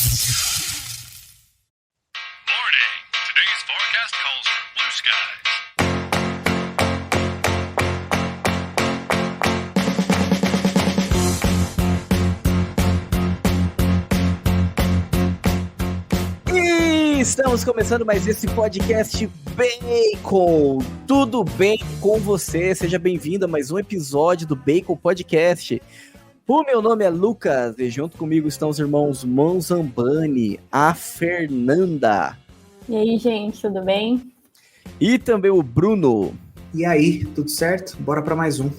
Morning. Today's forecast calls for blue skies. E estamos começando mais esse podcast Bacon. Tudo bem com você? Seja bem-vindo a mais um episódio do Bacon Podcast. O meu nome é Lucas e junto comigo estão os irmãos Monzambani, a Fernanda. E aí, gente, tudo bem? E também o Bruno. E aí, tudo certo? Bora pra mais um.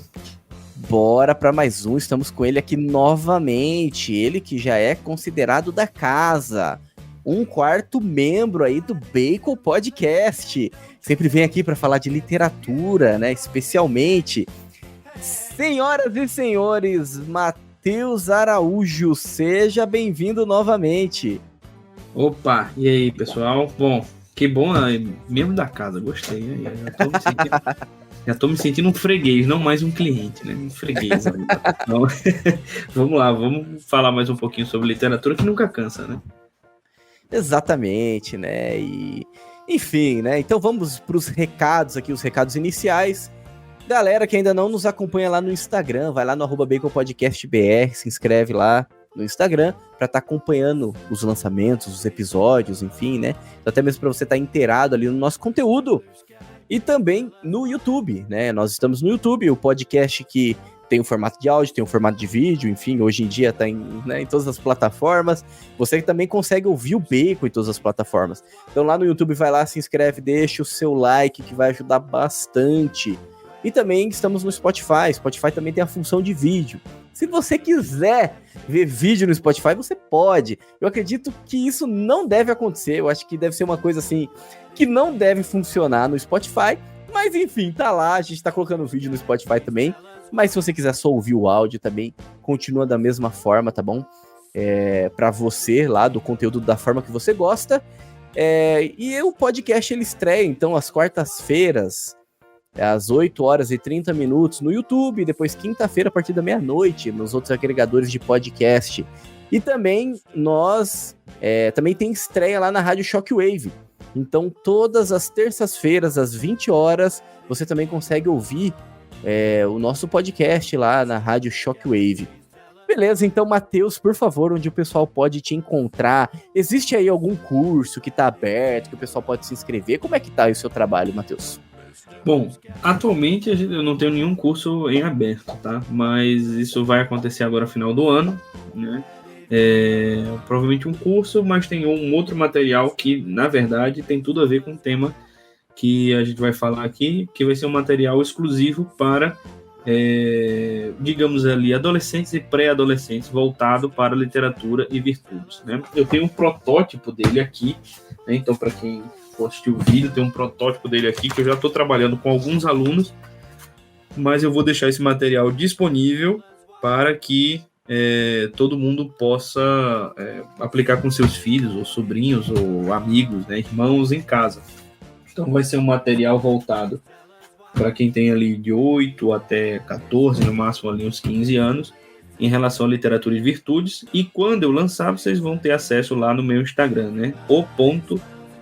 Bora para mais um, estamos com ele aqui novamente. Ele que já é considerado da casa. Um quarto membro aí do Bacon Podcast. Sempre vem aqui para falar de literatura, né? Especialmente. Senhoras e senhores, Matheus Araújo, seja bem-vindo novamente. Opa, e aí, pessoal? Bom, que bom, membro da casa, gostei, né? Já tô me sentindo um freguês, não mais um cliente, né? Um freguês. Então, vamos lá, vamos falar mais um pouquinho sobre literatura que nunca cansa, né? Exatamente, né? E, enfim, né? Então vamos para os recados aqui, os recados iniciais. Galera que ainda não nos acompanha lá no Instagram, vai lá no @baconpodcastbr, se inscreve lá no Instagram para estar acompanhando os lançamentos, os episódios, enfim, né? Então, até mesmo para você estar inteirado ali no nosso conteúdo. E também no YouTube, né? Nós estamos no YouTube, o podcast que tem o formato de áudio, tem o formato de vídeo, enfim, hoje em dia tá em todas as plataformas. Você também consegue ouvir o Bacon em todas as plataformas. Então lá no YouTube, vai lá, se inscreve, deixa o seu like, que vai ajudar bastante. E também estamos no Spotify. Spotify também tem a função de vídeo. Se você quiser ver vídeo no Spotify, você pode. Eu acredito que isso não deve acontecer. Eu acho que deve ser uma coisa assim que não deve funcionar no Spotify. Mas enfim, tá lá. A gente tá colocando vídeo no Spotify também. Mas se você quiser só ouvir o áudio também, continua da mesma forma, tá bom? Pra você lá, do conteúdo da forma que você gosta. E o podcast ele estreia, então, às quartas-feiras, às 8h30 no YouTube, depois quinta-feira a partir da meia-noite nos outros agregadores de podcast. E também também tem estreia lá na Rádio Shockwave. Então todas as terças-feiras às 20h você também consegue ouvir o nosso podcast lá na Rádio Shockwave. Beleza, então Matheus, por favor, onde o pessoal pode te encontrar? Existe aí algum curso que tá aberto, que o pessoal pode se inscrever? Como é que tá aí o seu trabalho, Matheus? Bom, atualmente eu não tenho nenhum curso em aberto, tá? Mas isso vai acontecer agora no final do ano, né? Provavelmente um curso, mas tem um outro material que, na verdade, tem tudo a ver com o tema que a gente vai falar aqui, que vai ser um material exclusivo para, digamos ali, adolescentes e pré-adolescentes, voltado para literatura e virtudes, né? Eu tenho um protótipo dele aqui, né? Então, para quem for assistir o vídeo, tem um protótipo dele aqui, que eu já estou trabalhando com alguns alunos, mas eu vou deixar esse material disponível para que todo mundo possa aplicar com seus filhos, ou sobrinhos, ou amigos, né, irmãos em casa. Então vai ser um material voltado para quem tem ali de 8 até 14, no máximo ali uns 15 anos, em relação à literatura e virtudes. E quando eu lançar, vocês vão ter acesso lá no meu Instagram, né?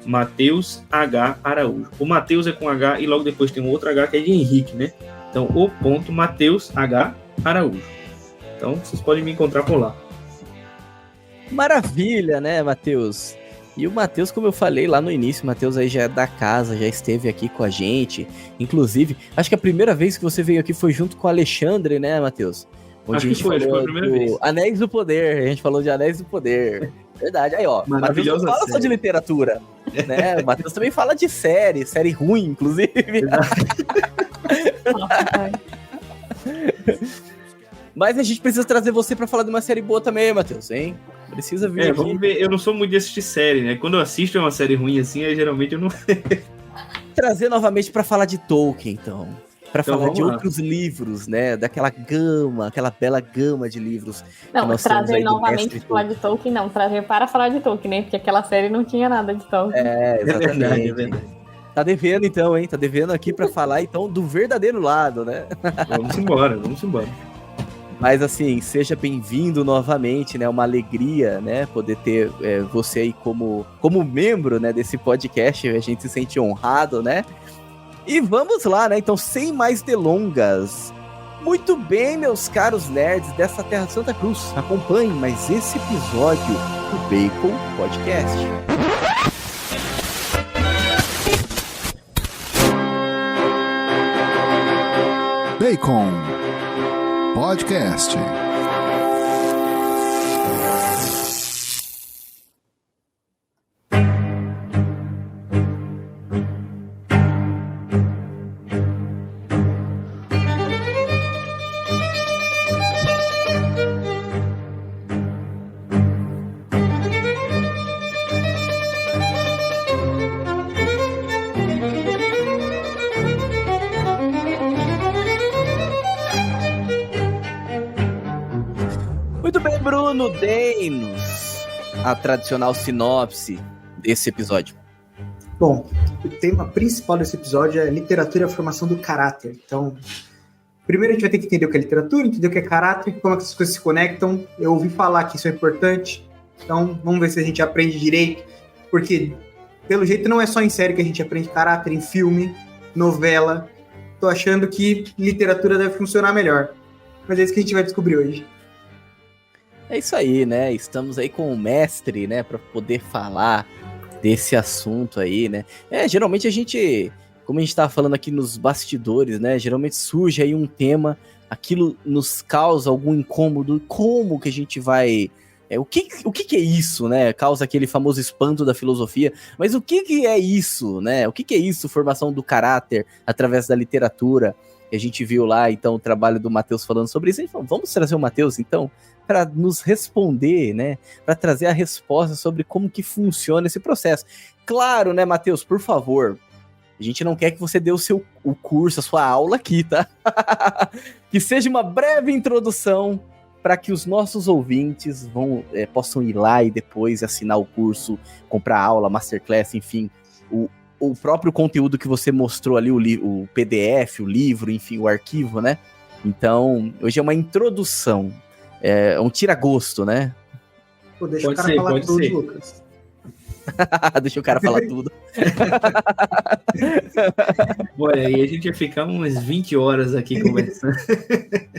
Matheus H. Araújo. O Matheus é com H e logo depois tem um outro H que é de Henrique, né? Então, Matheus H. Araújo. Então, vocês podem me encontrar por lá. Maravilha, né, Matheus? E o Matheus, como eu falei lá no início, o Matheus aí já é da casa, já esteve aqui com a gente. Inclusive, acho que a primeira vez que você veio aqui foi junto com o Alexandre, né, Matheus? Acho que foi a primeira vez. Anéis do Poder, a gente falou de Anéis do Poder. Verdade, aí ó, o Matheus não fala só de literatura, né? O Matheus também fala de série ruim, inclusive. Mas a gente precisa trazer você pra falar de uma série boa também, Matheus, hein? Precisa vir aqui. Vamos ver, eu não sou muito de assistir série, né? Quando eu assisto uma série ruim assim, aí geralmente eu não... Trazer novamente pra falar de Tolkien, então. Pra Então, falar de vamos lá. outros livros, né? Daquela gama, aquela bela gama de livros. Não, nós temos trazer aí do novamente mestre pra falar de Tolkien, não. Trazer para falar de Tolkien, né? Porque aquela série não tinha nada de Tolkien. Exatamente. É verdade. Tá devendo então, hein? Tá devendo aqui pra falar então do verdadeiro lado, né? Vamos embora. Mas assim, seja bem-vindo novamente, né? Uma alegria, né? Poder ter você aí como membro, né, desse podcast. A gente se sente honrado, né? E vamos lá, né? Então, sem mais delongas. Muito bem, meus caros nerds dessa Terra de Santa Cruz. Acompanhem mais esse episódio do Bacon Podcast. Bacon Podcast. Bruno, dê-nos a tradicional sinopse desse episódio. Bom, o tema principal desse episódio é literatura e a formação do caráter. Então, primeiro a gente vai ter que entender o que é literatura, entender o que é caráter, como é que essas coisas se conectam. Eu ouvi falar que isso é importante, então vamos ver se a gente aprende direito, porque pelo jeito não é só em série que a gente aprende caráter, em filme, novela. Tô achando que literatura deve funcionar melhor. Mas é isso que a gente vai descobrir hoje. É isso aí, né? Estamos aí com o mestre, né? Para poder falar desse assunto aí, né? Geralmente a gente, como a gente tava falando aqui nos bastidores, né? Geralmente surge aí um tema, aquilo nos causa algum incômodo. Como que a gente vai... O que é isso, né? Causa aquele famoso espanto da filosofia. Mas o que é isso, né? O que é isso, formação do caráter através da literatura? A gente viu lá, então, o trabalho do Matheus falando sobre isso. A gente falou, vamos trazer o Matheus, então, para nos responder, né? Para trazer a resposta sobre como que funciona esse processo. Claro, né, Matheus? Por favor, a gente não quer que você dê o curso, a sua aula aqui, tá? Que seja uma breve introdução para que os nossos ouvintes possam ir lá e depois assinar o curso, comprar aula, masterclass, enfim, o próprio conteúdo que você mostrou ali, o PDF, o livro, enfim, o arquivo, né? Então, hoje é uma introdução, é um tira-gosto, né? Pô, deixa o cara falar tudo, Lucas. Deixa o cara falar tudo. Olha, aí a gente ia ficar umas 20 horas aqui conversando.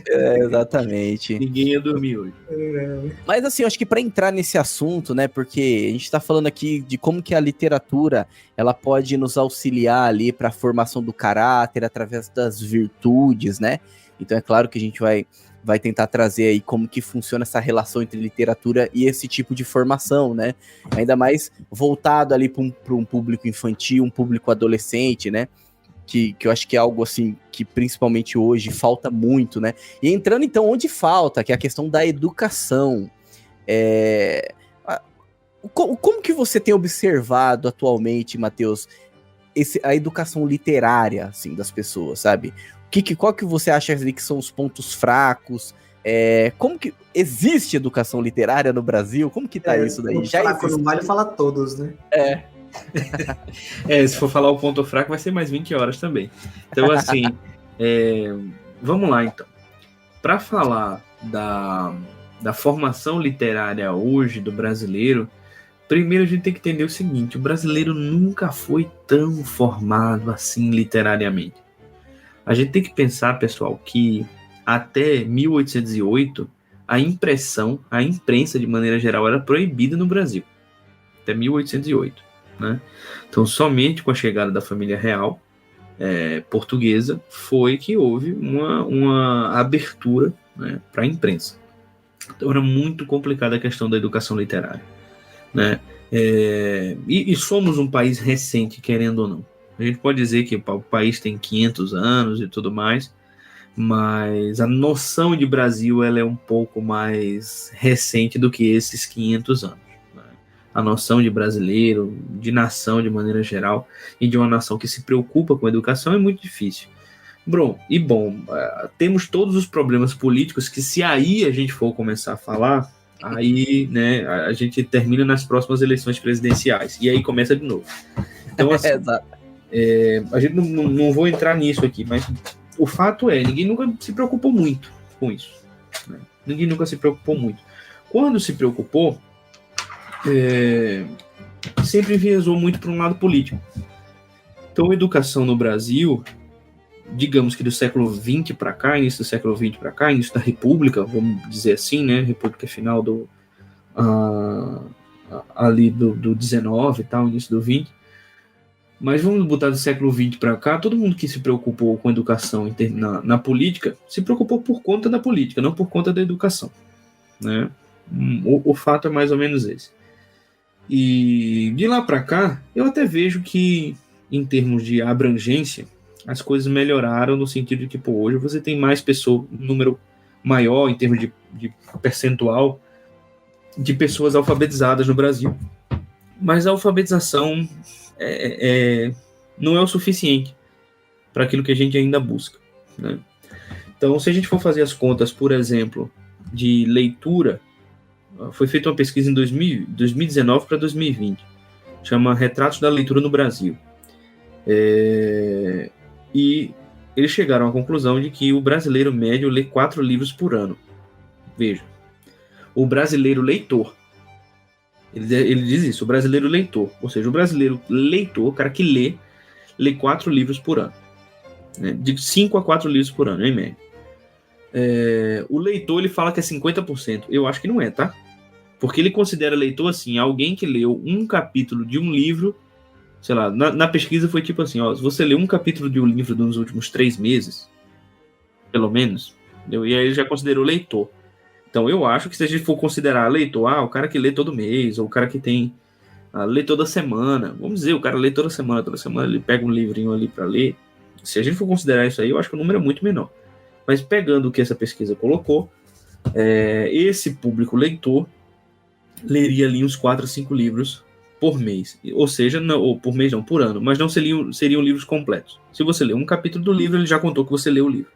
Exatamente. Ninguém ia dormir hoje. Mas assim, eu acho que para entrar nesse assunto, né, porque a gente tá falando aqui de como que a literatura, ela pode nos auxiliar ali para a formação do caráter através das virtudes, né? Então é claro que a gente vai tentar trazer aí como que funciona essa relação entre literatura e esse tipo de formação, né? Ainda mais voltado ali para um público infantil, um público adolescente, né? Que eu acho que é algo assim que principalmente hoje falta muito, né? E entrando então onde falta, que é a questão da educação. Como que você tem observado atualmente, Matheus, a educação literária, assim, das pessoas, sabe? Qual que você acha ali que são os pontos fracos? Como que existe educação literária no Brasil? Como que tá isso daí? Já fraco, não vale falar todos, né? Se for falar o ponto fraco, vai ser mais 20 horas também. Então, assim, vamos lá, então. Para falar da formação literária hoje do brasileiro, primeiro a gente tem que entender o seguinte: o brasileiro nunca foi tão formado assim literariamente. A gente tem que pensar, pessoal, que até 1808, a imprensa de maneira geral, era proibida no Brasil. Até 1808. Né? Então, somente com a chegada da família real portuguesa foi que houve uma abertura, né, para a imprensa. Então, era muito complicada a questão da educação literária. Né? E somos um país recente, querendo ou não. A gente pode dizer que o país tem 500 anos e tudo mais, mas a noção de Brasil ela é um pouco mais recente do que esses 500 anos. Né? A noção de brasileiro, de nação de maneira geral, e de uma nação que se preocupa com a educação é muito difícil. Temos todos os problemas políticos que, se aí a gente for começar a falar, aí, né, a gente termina nas próximas eleições presidenciais, e aí começa de novo. Então, assim, a gente não vou entrar nisso aqui, mas o fato ninguém nunca se preocupou muito com isso. né? Ninguém nunca se preocupou muito. Quando se preocupou, sempre enviesou muito para um lado político. Então, a educação no Brasil, digamos que do século XX para cá, início do século XX para cá, início da República, vamos dizer assim, né? República final ali do 19 e tal, início do 20. Mas vamos botar do século XX para cá, todo mundo que se preocupou com educação na política, se preocupou por conta da política, não por conta da educação, né? O fato é mais ou menos esse. E de lá para cá, eu até vejo que, em termos de abrangência, as coisas melhoraram no sentido de que, pô, hoje você tem mais pessoas, um número maior em termos de percentual de pessoas alfabetizadas no Brasil. Mas a alfabetização não é o suficiente para aquilo que a gente ainda busca, né? Então, se a gente for fazer as contas, por exemplo, de leitura, foi feita uma pesquisa em 2019 para 2020, chama Retratos da Leitura no Brasil. E eles chegaram à conclusão de que o brasileiro médio lê 4 livros por ano. Veja, o brasileiro leitor, ele diz isso, o brasileiro leitor, ou seja, o brasileiro leitor, o cara que lê 4 livros por ano, né? De 5 a 4 livros por ano, em média. O leitor, ele fala que é 50%. Eu acho que não é, tá? Porque ele considera leitor, assim, alguém que leu um capítulo de um livro, sei lá, na pesquisa foi tipo assim, ó, se você leu um capítulo de um livro nos últimos 3 meses, pelo menos, entendeu? E aí ele já considerou leitor. Então eu acho que se a gente for considerar leitor, o cara que lê todo mês, ou o cara que lê toda semana, vamos dizer, o cara lê toda semana ele pega um livrinho ali para ler. Se a gente for considerar isso aí, eu acho que o número é muito menor. Mas pegando o que essa pesquisa colocou, esse público leitor leria ali uns 4 a 5 livros por mês. Ou seja, ou por mês não, por ano. Mas não seriam livros completos. Se você lê um capítulo do livro, ele já contou que você leu o livro.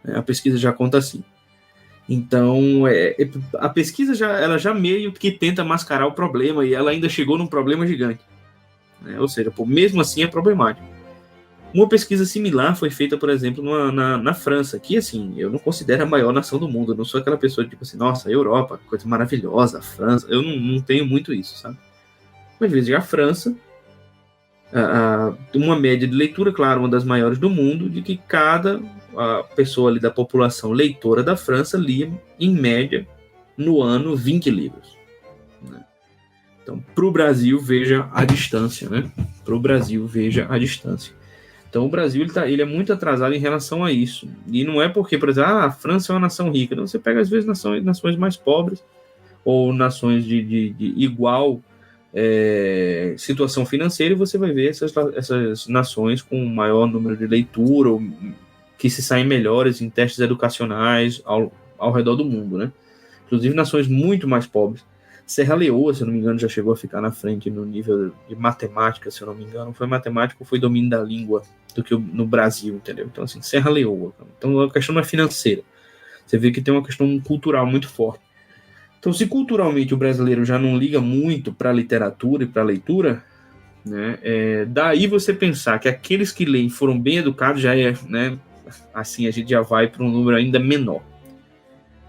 A pesquisa já conta assim. Então, a pesquisa ela já meio que tenta mascarar o problema, e ela ainda chegou num problema gigante, né? Ou seja, mesmo assim é problemático. Uma pesquisa similar foi feita, por exemplo, na França, que, assim, eu não considero a maior nação do mundo. Eu não sou aquela pessoa tipo assim, nossa, a Europa, coisa maravilhosa, a França. Eu não tenho muito isso, sabe? Mas, às vezes, a França, uma média de leitura, claro, uma das maiores do mundo, de que cada pessoa ali da população leitora da França lia, em média, no ano, 20 livros, né? Então, para o Brasil, veja a distância, né? Para o Brasil, veja a distância. Então, o Brasil ele é muito atrasado em relação a isso. E não é porque, por exemplo, a França é uma nação rica. Não, você pega, às vezes, nações mais pobres, ou nações de igual situação financeira, e você vai ver essas nações com maior número de leitura, ou que se saem melhores em testes educacionais ao redor do mundo, né? Inclusive nações muito mais pobres. Serra Leoa, se eu não me engano, já chegou a ficar na frente no nível de matemática, se eu não me engano. Foi matemática ou foi domínio da língua do que no Brasil, entendeu? Então, assim, Serra Leoa. Então, a questão não é financeira. Você vê que tem uma questão cultural muito forte. Então, se culturalmente o brasileiro já não liga muito para a literatura e para a leitura, né, daí você pensar que aqueles que leem foram bem educados já né, assim a gente já vai para um número ainda menor.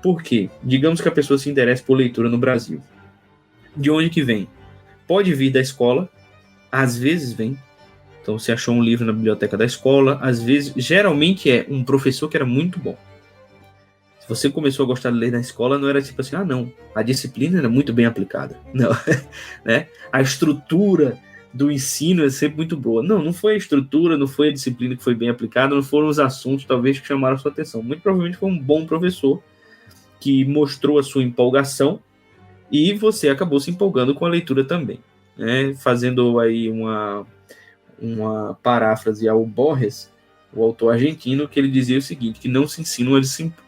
Por quê? Digamos que a pessoa se interessa por leitura no Brasil. De onde que vem? Pode vir da escola, às vezes vem. Então, você achou um livro na biblioteca da escola, às vezes, geralmente é um professor que era muito bom. Se você começou a gostar de ler na escola, não era tipo assim, não, a disciplina era muito bem aplicada. Não, né? A estrutura do ensino é sempre muito boa. Não foi a estrutura, não foi a disciplina que foi bem aplicada, não foram os assuntos, talvez, que chamaram a sua atenção. Muito provavelmente foi um bom professor que mostrou a sua empolgação e você acabou se empolgando com a leitura também, né? Fazendo aí uma paráfrase ao Borges, o autor argentino, que ele dizia o seguinte, que não se ensina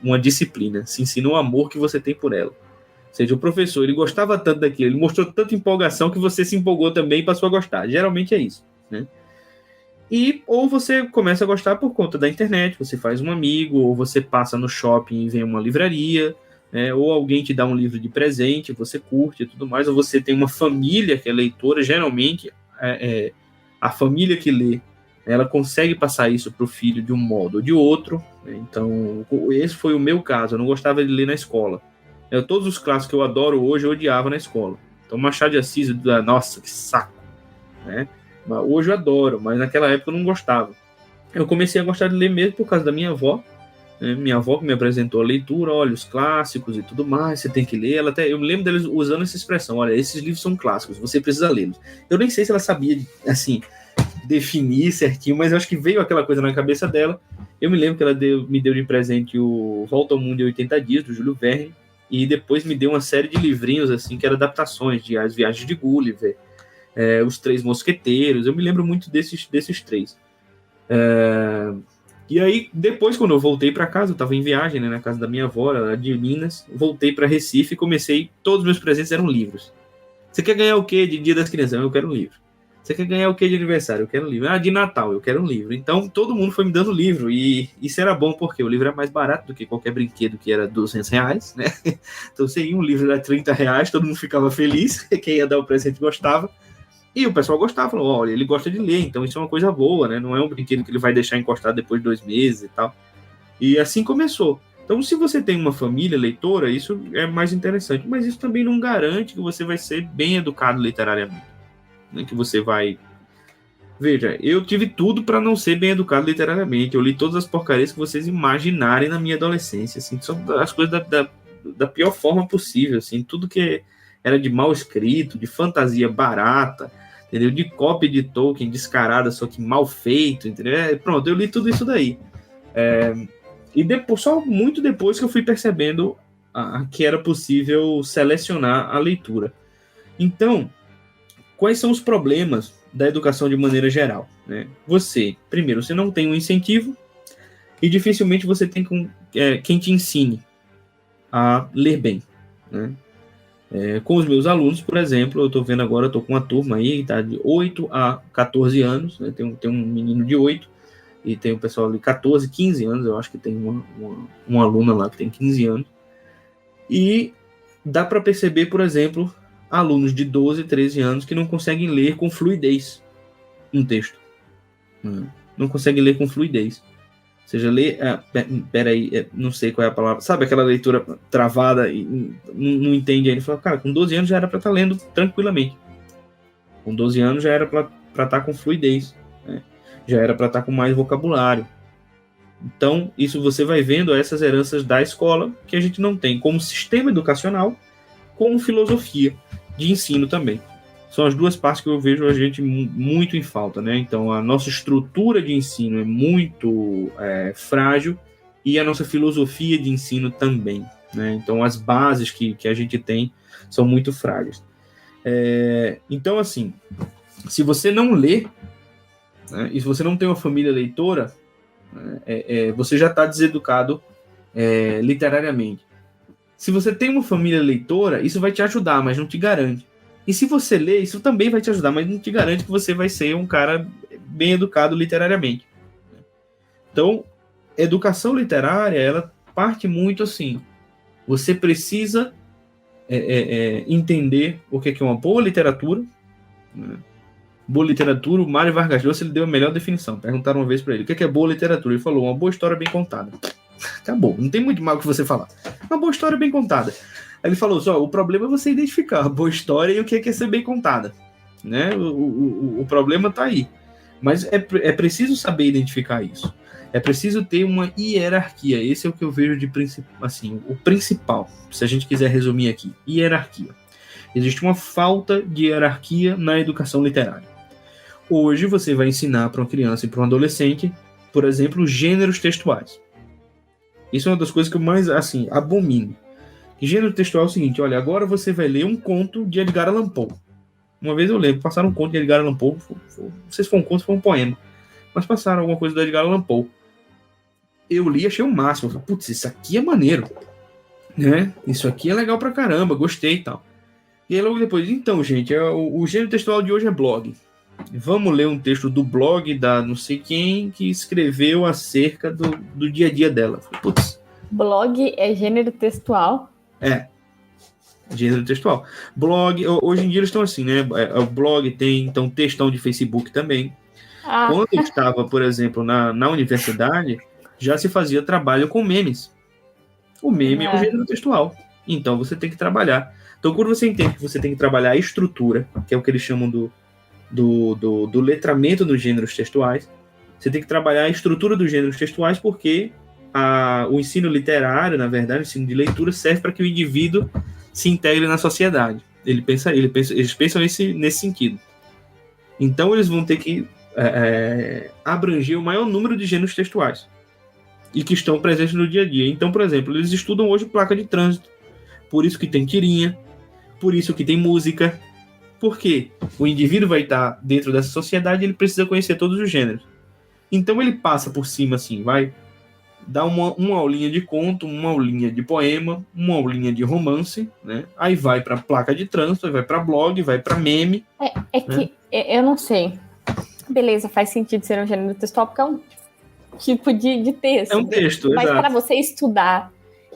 uma disciplina, se ensina o amor que você tem por ela. Ou seja, o professor, ele gostava tanto daquilo, ele mostrou tanta empolgação que você se empolgou também e passou a gostar. Geralmente é isso, né? Ou você começa a gostar por conta da internet, você faz um amigo, ou você passa no shopping e vem uma livraria, ou alguém te dá um livro de presente, você curte e tudo mais, ou você tem uma família que é leitora. Geralmente a família que lê ela consegue passar isso para o filho de um modo ou de outro, né? Então, esse foi o meu caso. Eu não gostava de ler na escola. Todos os clássicos que eu adoro hoje, eu odiava na escola. Então, Machado de Assis, nossa, que saco, né? Mas hoje eu adoro, mas naquela época eu não gostava. Eu comecei a gostar de ler mesmo por causa da minha avó, né? Minha avó que me apresentou a leitura, olha, os clássicos e tudo mais, você tem que ler. Eu me lembro deles usando essa expressão, olha, esses livros são clássicos, você precisa lê-los. Eu nem sei se ela sabia, assim, definir certinho, mas eu acho que veio aquela coisa na cabeça dela. Eu me lembro que ela me deu de presente o Volta ao Mundo em 80 Dias, do Júlio Verne, e depois me deu uma série de livrinhos, assim, que eram adaptações de As Viagens de Gulliver, Os Três Mosqueteiros. Eu me lembro muito desses três. E aí, depois, quando eu voltei para casa, eu estava em viagem, né, na casa da minha avó, ela era de Minas, voltei para Recife e comecei, todos os meus presentes eram livros. Você quer ganhar o quê de Dia das Crianças? Eu quero um livro. Você quer ganhar o quê de aniversário? Eu quero um livro. De Natal, eu quero um livro. Então, todo mundo foi me dando livro, e isso era bom, porque o livro era mais barato do que qualquer brinquedo, que era R$200, né? Então, você ia, um livro era R$30, todo mundo ficava feliz, quem ia dar o presente gostava. E o pessoal gostava, falou, olha, ele gosta de ler, então isso é uma coisa boa, né? Não é um brinquedo que ele vai deixar encostado depois de 2 meses e tal. E assim começou. Então, se você tem uma família leitora, isso é mais interessante. Mas isso também não garante que você vai ser bem educado literariamente. Né? Que você vai... Veja, eu tive tudo para não ser bem educado literariamente. Eu li todas as porcarias que vocês imaginarem na minha adolescência. Assim, são as coisas da pior forma possível. Assim, tudo que era de mal escrito, de fantasia barata, entendeu? De cópia de Tolkien descarada, só que mal feito, entendeu? Pronto, eu li tudo isso daí. E depois, só muito depois que eu fui percebendo que era possível selecionar a leitura. Então, quais são os problemas da educação de maneira geral, né? Primeiro, você não tem um incentivo e dificilmente você tem quem te ensine a ler bem, né? Com os meus alunos, por exemplo, eu estou vendo agora, eu estou com uma turma aí, tá, de 8 a 14 anos, né? Tem um menino de 8 e tem o pessoal de 14, 15 anos, eu acho que tem uma aluna lá que tem 15 anos, e dá para perceber, por exemplo, alunos de 12, 13 anos que não conseguem ler com fluidez um texto. Não conseguem ler com fluidez. Ou seja, ler... peraí, não sei qual é a palavra. Sabe aquela leitura travada e não entende ainda? Fala, cara, com 12 anos já era para estar lendo tranquilamente. Com 12 anos já era para estar com fluidez. Né? Já era para estar com mais vocabulário. Então, isso você vai vendo essas heranças da escola que a gente não tem como sistema educacional, como filosofia de ensino também. São as duas partes que eu vejo a gente muito em falta, né? Então, a nossa estrutura de ensino é muito frágil e a nossa filosofia de ensino também, né? Então, as bases que a gente tem são muito frágeis. Então, assim, se você não lê, né, e se você não tem uma família leitora, você já está deseducado literariamente. Se você tem uma família leitora, isso vai te ajudar, mas não te garante. E se você lê, isso também vai te ajudar, mas não te garante que você vai ser um cara bem educado literariamente. Então, educação literária, ela parte muito assim. Você precisa entender o que é uma boa literatura. Né? Boa literatura, o Mário Vargas Llosa, ele deu a melhor definição. Perguntaram uma vez para ele, o que é boa literatura? Ele falou, uma boa história bem contada. Acabou, não tem muito mal o que você falar. Uma boa história bem contada. Aí ele falou só, o problema é você identificar a boa história e o que é ser bem contada. Né? O problema está aí. Mas é preciso saber identificar isso. É preciso ter uma hierarquia. Esse é o que eu vejo de assim, o principal, se a gente quiser resumir aqui. Hierarquia. Existe uma falta de hierarquia na educação literária. Hoje você vai ensinar para uma criança e para um adolescente, por exemplo, gêneros textuais. Isso é uma das coisas que eu mais, assim, abomino. Gênero textual é o seguinte, olha, agora você vai ler um conto de Edgar Allan Poe. Uma vez eu lembro, passaram um conto de Edgar Allan Poe, não sei se foi um conto, foi um poema, mas passaram alguma coisa do Edgar Allan Poe. Eu li, achei o máximo, falei, putz, isso aqui é maneiro, né? Isso aqui é legal pra caramba, gostei e tal. E aí logo depois, então, gente, o gênero textual de hoje é blog. Vamos ler um texto do blog da não sei quem que escreveu acerca do dia a dia dela. Falei, putz. Blog é gênero textual? Gênero textual. Blog, hoje em dia eles estão assim, né? O blog tem, então, textão de Facebook também. Ah, Quando eu estava, por exemplo, na universidade, já se fazia trabalho com memes. O meme é um gênero textual. Então você tem que trabalhar. Então, quando você entende que você tem que trabalhar a estrutura, que é o que eles chamam do letramento dos gêneros textuais, você tem que trabalhar a estrutura dos gêneros textuais, porque o ensino literário, na verdade, o ensino de leitura, serve para que o indivíduo se integre na sociedade. Eles pensam nesse sentido. Então, eles vão ter que abranger o maior número de gêneros textuais e que estão presentes no dia a dia. Então, por exemplo, eles estudam hoje placa de trânsito, por isso que tem tirinha, por isso que tem música, porque o indivíduo vai estar dentro dessa sociedade e ele precisa conhecer todos os gêneros. Então ele passa por cima assim, vai dar uma aulinha de conto, uma aulinha de poema, uma aulinha de romance, né? Aí vai para placa de trânsito, vai para blog, vai para meme. Que eu não sei. Beleza, faz sentido ser um gênero textual porque é um tipo de texto. É um texto, mas exato. para você estudar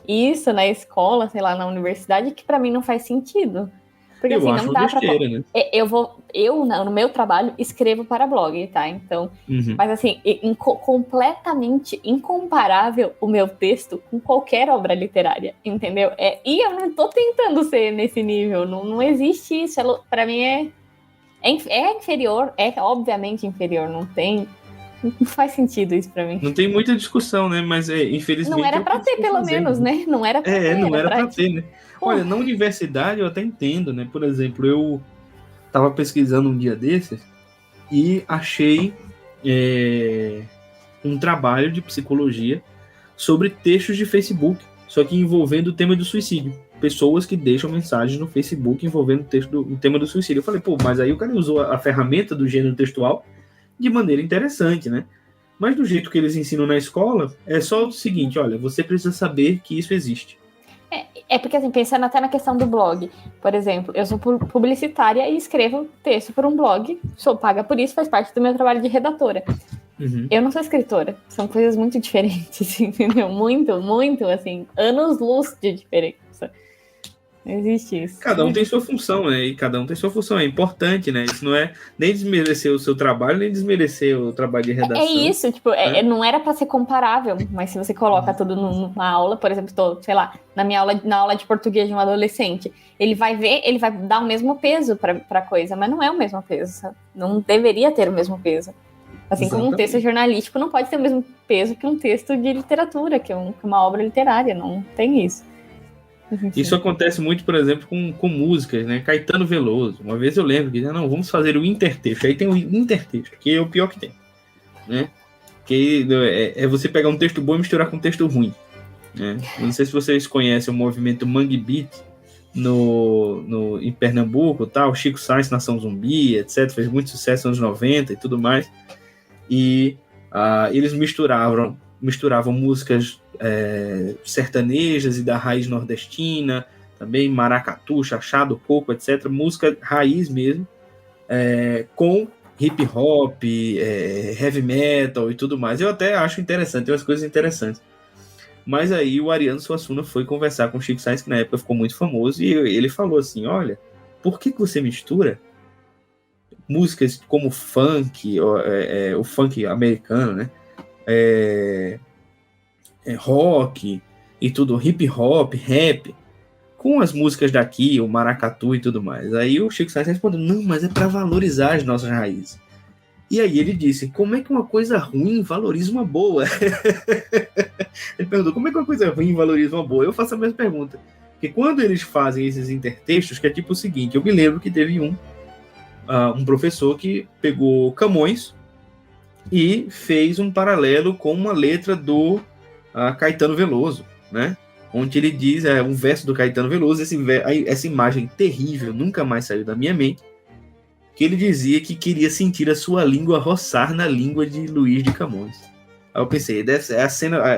isso na escola, sei lá, na universidade, que para mim não faz sentido. Porque eu assim, acho não dá besteira, né? Eu, no meu trabalho, escrevo para blog, tá? Então, mas assim, completamente incomparável o meu texto com qualquer obra literária, entendeu? E eu não tô tentando ser nesse nível, não existe isso. Para mim é inferior, é obviamente inferior, não faz sentido isso pra mim. Não tem muita discussão, né? Mas infelizmente. Não era pra ter, pelo menos, né? Não era pra ter. Não era pra ter, né? Olha, na universidade eu até entendo, né? Por exemplo, eu tava pesquisando um dia desses e achei um trabalho de psicologia sobre textos de Facebook, só que envolvendo o tema do suicídio. Pessoas que deixam mensagens no Facebook envolvendo o tema do suicídio. Eu falei, mas aí o cara usou a ferramenta do gênero textual de maneira interessante, né? Mas do jeito que eles ensinam na escola, é só o seguinte, olha, você precisa saber que isso existe. Porque, assim, pensando até na questão do blog, por exemplo, eu sou publicitária e escrevo texto por um blog, sou paga por isso, faz parte do meu trabalho de redatora. Eu não sou escritora, são coisas muito diferentes, entendeu? Muito, muito, assim, anos-luz de diferença. Não existe isso. Cada um tem sua função, né? E cada um tem sua função. É importante, né? Isso não é nem desmerecer o seu trabalho, nem desmerecer o trabalho de redação. É isso, tipo, não era pra ser comparável, mas se você coloca tudo numa aula, por exemplo, sei lá, na aula de português de um adolescente, ele vai dar o mesmo peso pra coisa, mas não é o mesmo peso, sabe? Não deveria ter o mesmo peso. Assim como um texto jornalístico não pode ter o mesmo peso que um texto de literatura, que uma obra literária, não tem isso. Isso acontece muito, por exemplo, com músicas, né? Caetano Veloso. Uma vez eu lembro que vamos fazer o intertexto. Aí tem o intertexto, que é o pior que tem, né? Que é você pegar um texto bom e misturar com um texto ruim, né? Não sei se vocês conhecem o movimento Mangue Beat em Pernambuco, tal, Chico Sainz, Nação Zumbi, etc. Fez muito sucesso nos anos 90 e tudo mais. E eles misturavam músicas sertanejas e da raiz nordestina, também maracatu, chachado, coco, etc. Música raiz mesmo, com hip hop, heavy metal e tudo mais. Eu até acho interessante, tem umas coisas interessantes. Mas aí o Ariano Suassuna foi conversar com o Chico Sainz, que na época ficou muito famoso, e ele falou assim, olha, por que você mistura músicas como funk, o funk americano, né? Rock e tudo, hip hop, rap, com as músicas daqui, o maracatu e tudo mais. Aí o Chico Sainz respondeu, não, mas é para valorizar as nossas raízes. E aí ele disse, como é que uma coisa ruim valoriza uma boa? Ele perguntou, como é que uma coisa ruim valoriza uma boa? Eu faço a mesma pergunta. Porque quando eles fazem esses intertextos, que é tipo o seguinte, eu me lembro que teve um professor que pegou Camões e fez um paralelo com uma letra do Caetano Veloso, né? Onde ele diz, um verso do Caetano Veloso, essa imagem terrível nunca mais saiu da minha mente, que ele dizia que queria sentir a sua língua roçar na língua de Luís de Camões. Aí eu pensei,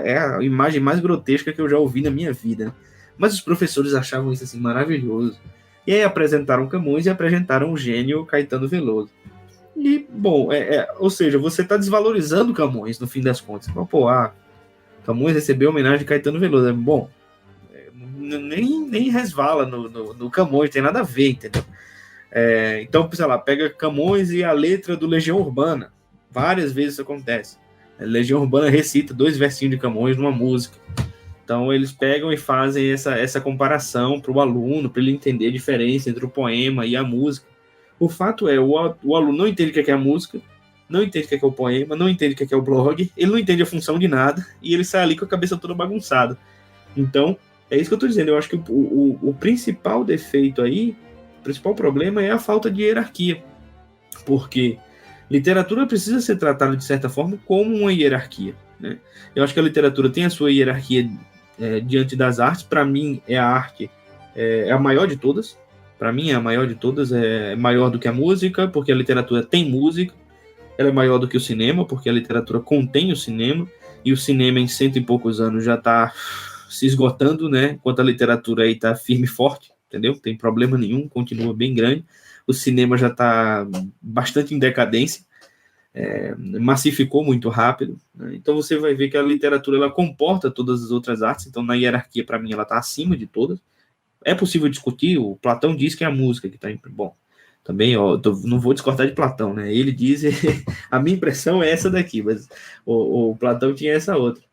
é a imagem mais grotesca que eu já ouvi na minha vida, né? Mas os professores achavam isso assim maravilhoso. E aí apresentaram Camões e apresentaram o gênio Caetano Veloso. E, bom, ou seja, você está desvalorizando Camões, no fim das contas. Camões recebeu a homenagem de Caetano Veloso. Bom, nem resvala no Camões, tem nada a ver, entendeu? Então, sei lá, pega Camões e a letra do Legião Urbana. Várias vezes isso acontece. Legião Urbana recita 2 versinhos de Camões numa música. Então eles pegam e fazem essa comparação para o aluno, para ele entender a diferença entre o poema e a música. O fato é, o aluno não entende o que é a música, não entende o que é o poema, não entende o que é o blog, ele não entende a função de nada, e ele sai ali com a cabeça toda bagunçada. Então, é isso que eu estou dizendo. Eu acho que o principal defeito aí, o principal problema é a falta de hierarquia. Porque literatura precisa ser tratada, de certa forma, como uma hierarquia, né? Eu acho que a literatura tem a sua hierarquia diante das artes. Para mim, a arte é a maior de todas. Para mim, é a maior de todas. É maior do que a música, porque a literatura tem música. Ela é maior do que o cinema, porque a literatura contém o cinema. E o cinema, em 100 e poucos anos, já está se esgotando, né? Enquanto a literatura aí está firme e forte, entendeu? Não tem problema nenhum, continua bem grande. O cinema já está bastante em decadência, massificou muito rápido, né? Então você vai ver que a literatura ela comporta todas as outras artes. Então na hierarquia, para mim, ela está acima de todas. É possível discutir, o Platão diz que é a música que está em... Bom, também não vou discordar de Platão, né? Ele diz, a minha impressão é essa daqui, mas o Platão tinha essa outra.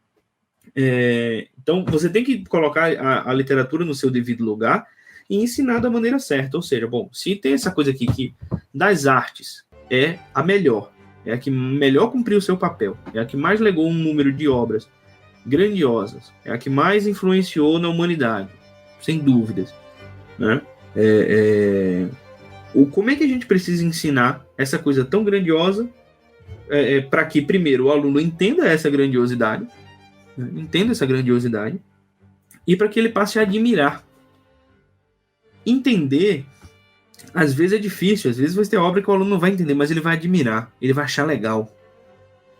Então você tem que colocar a literatura no seu devido lugar e ensinar da maneira certa. Ou seja, bom, se tem essa coisa aqui que das artes é a melhor, é a que melhor cumpriu o seu papel, é a que mais legou um número de obras grandiosas, é a que mais influenciou na humanidade, sem dúvidas, né? Como é que a gente precisa ensinar essa coisa tão grandiosa para que, primeiro, o aluno entenda essa grandiosidade, né? E para que ele passe a admirar. Entender, às vezes é difícil, às vezes vai ter obra que o aluno não vai entender, mas ele vai admirar, ele vai achar legal,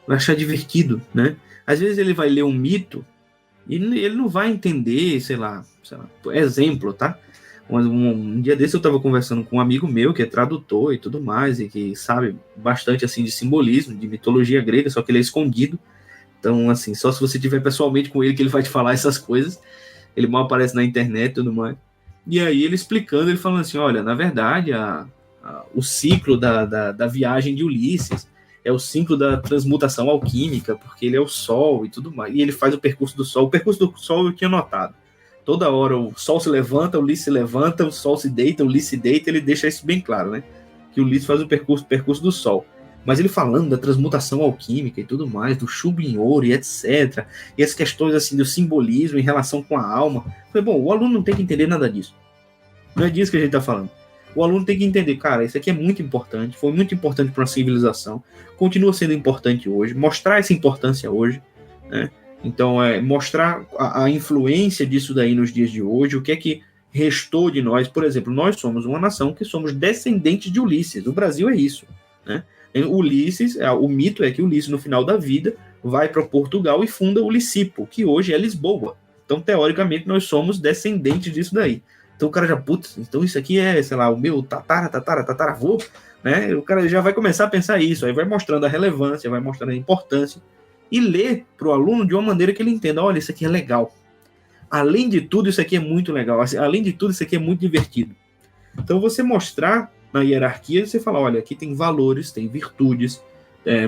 vai achar divertido, né? Às vezes ele vai ler um mito e ele não vai entender, sei lá, exemplo, tá? Um dia desse eu estava conversando com um amigo meu que é tradutor e tudo mais, e que sabe bastante assim de simbolismo, de mitologia grega, só que ele é escondido. Então, assim, só se você estiver pessoalmente com ele que ele vai te falar essas coisas. Ele mal aparece na internet e tudo mais. E aí ele explicando, ele falando assim, olha, na verdade, o ciclo da viagem de Ulisses é o ciclo da transmutação alquímica, porque ele é o Sol e tudo mais. E ele faz o percurso do Sol. O percurso do Sol eu tinha notado. Toda hora o Sol se levanta, o Ulisses se levanta, o Sol se deita, o Ulisses se deita, ele deixa isso bem claro, né? Que o Ulisses faz o percurso do Sol. Mas ele falando da transmutação alquímica e tudo mais, do chumbo em ouro e etc. E as questões assim do simbolismo em relação com a alma. Falei, bom, o aluno não tem que entender nada disso. Não é disso que a gente está falando. O aluno tem que entender, cara, isso aqui é muito importante, foi muito importante para a civilização, continua sendo importante hoje, mostrar essa importância hoje, né? Então, mostrar a influência disso daí nos dias de hoje, o que é que restou de nós. Por exemplo, nós somos uma nação que somos descendentes de Ulisses. O Brasil é isso, né? Ulisses, o mito é que Ulisses, no final da vida, vai para Portugal e funda o Licipo, que hoje é Lisboa. Então, teoricamente, nós somos descendentes disso daí. Então, o cara já, putz, então isso aqui é, sei lá, o meu tataravô, né? O cara já vai começar a pensar isso, aí vai mostrando a relevância, vai mostrando a importância, e ler para o aluno de uma maneira que ele entenda, olha, isso aqui é legal. Além de tudo, isso aqui é muito legal. Além de tudo, isso aqui é muito divertido. Então, você mostrar na hierarquia, você fala, olha, aqui tem valores, tem virtudes,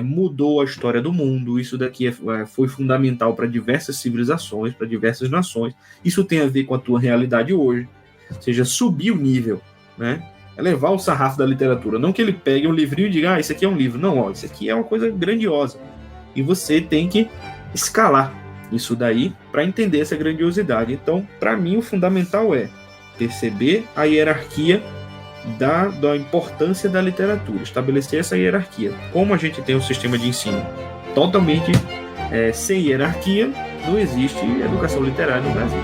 mudou a história do mundo, isso daqui foi fundamental para diversas civilizações, para diversas nações, isso tem a ver com a tua realidade hoje, ou seja, subir o nível, né? Levar o sarrafo da literatura, não que ele pegue um livrinho e diga, isso aqui é um livro, não, ó, isso aqui é uma coisa grandiosa, e você tem que escalar isso daí para entender essa grandiosidade. Então, para mim, o fundamental é perceber a hierarquia da importância da literatura, estabelecer essa hierarquia. Como a gente tem um sistema de ensino totalmente sem hierarquia, não existe educação literária no Brasil.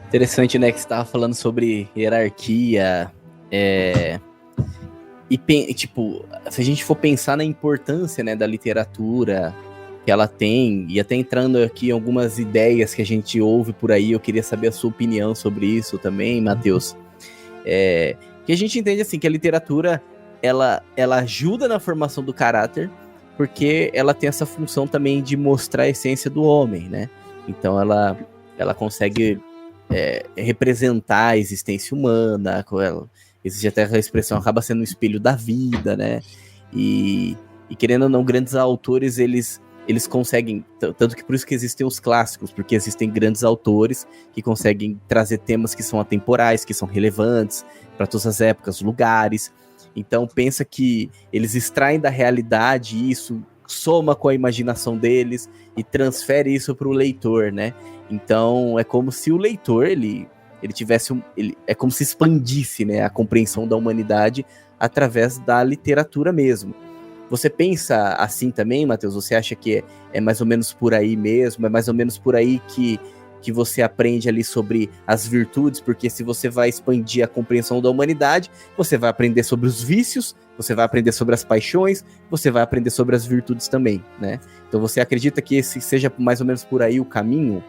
Interessante, né, que você tava falando sobre hierarquia, e tipo, se a gente for pensar na importância, né, da literatura que ela tem, e até entrando aqui em algumas ideias que a gente ouve por aí, eu queria saber a sua opinião sobre isso também, Matheus. Que a gente entende assim, que a literatura, ela ajuda na formação do caráter, porque ela tem essa função também de mostrar a essência do homem, né? Então ela consegue representar a existência humana, existe até a expressão, acaba sendo um espelho da vida, né? E querendo ou não, grandes autores, eles conseguem, tanto que por isso que existem os clássicos, porque existem grandes autores que conseguem trazer temas que são atemporais, que são relevantes para todas as épocas, lugares. Então pensa que eles extraem da realidade isso, soma com a imaginação deles e transfere isso para o leitor, né? Então é como se o leitor, ele tivesse é como se expandisse, né, a compreensão da humanidade através da literatura mesmo. Você pensa assim também, Matheus? Você acha que é mais ou menos por aí mesmo? É mais ou menos por aí que você aprende ali sobre as virtudes? Porque se você vai expandir a compreensão da humanidade, você vai aprender sobre os vícios, você vai aprender sobre as paixões, você vai aprender sobre as virtudes também, né? Então você acredita que esse seja mais ou menos por aí o caminho?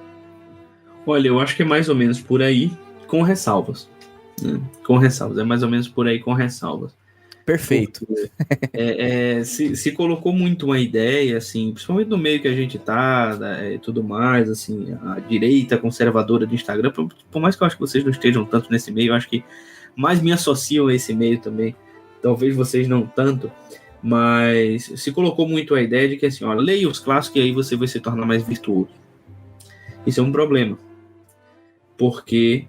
Olha, eu acho que é mais ou menos por aí, com ressalvas. Né? Com ressalvas, é mais ou menos por aí com ressalvas. Perfeito. Se colocou muito uma ideia, assim, principalmente no meio que a gente tá, e tudo mais, assim, a direita conservadora do Instagram, por mais que eu acho que vocês não estejam tanto nesse meio, eu acho que mais me associam a esse meio também, talvez vocês não tanto, mas se colocou muito a ideia de que, assim, ó, leia os clássicos e aí você vai se tornar mais virtuoso. Isso é um problema, porque,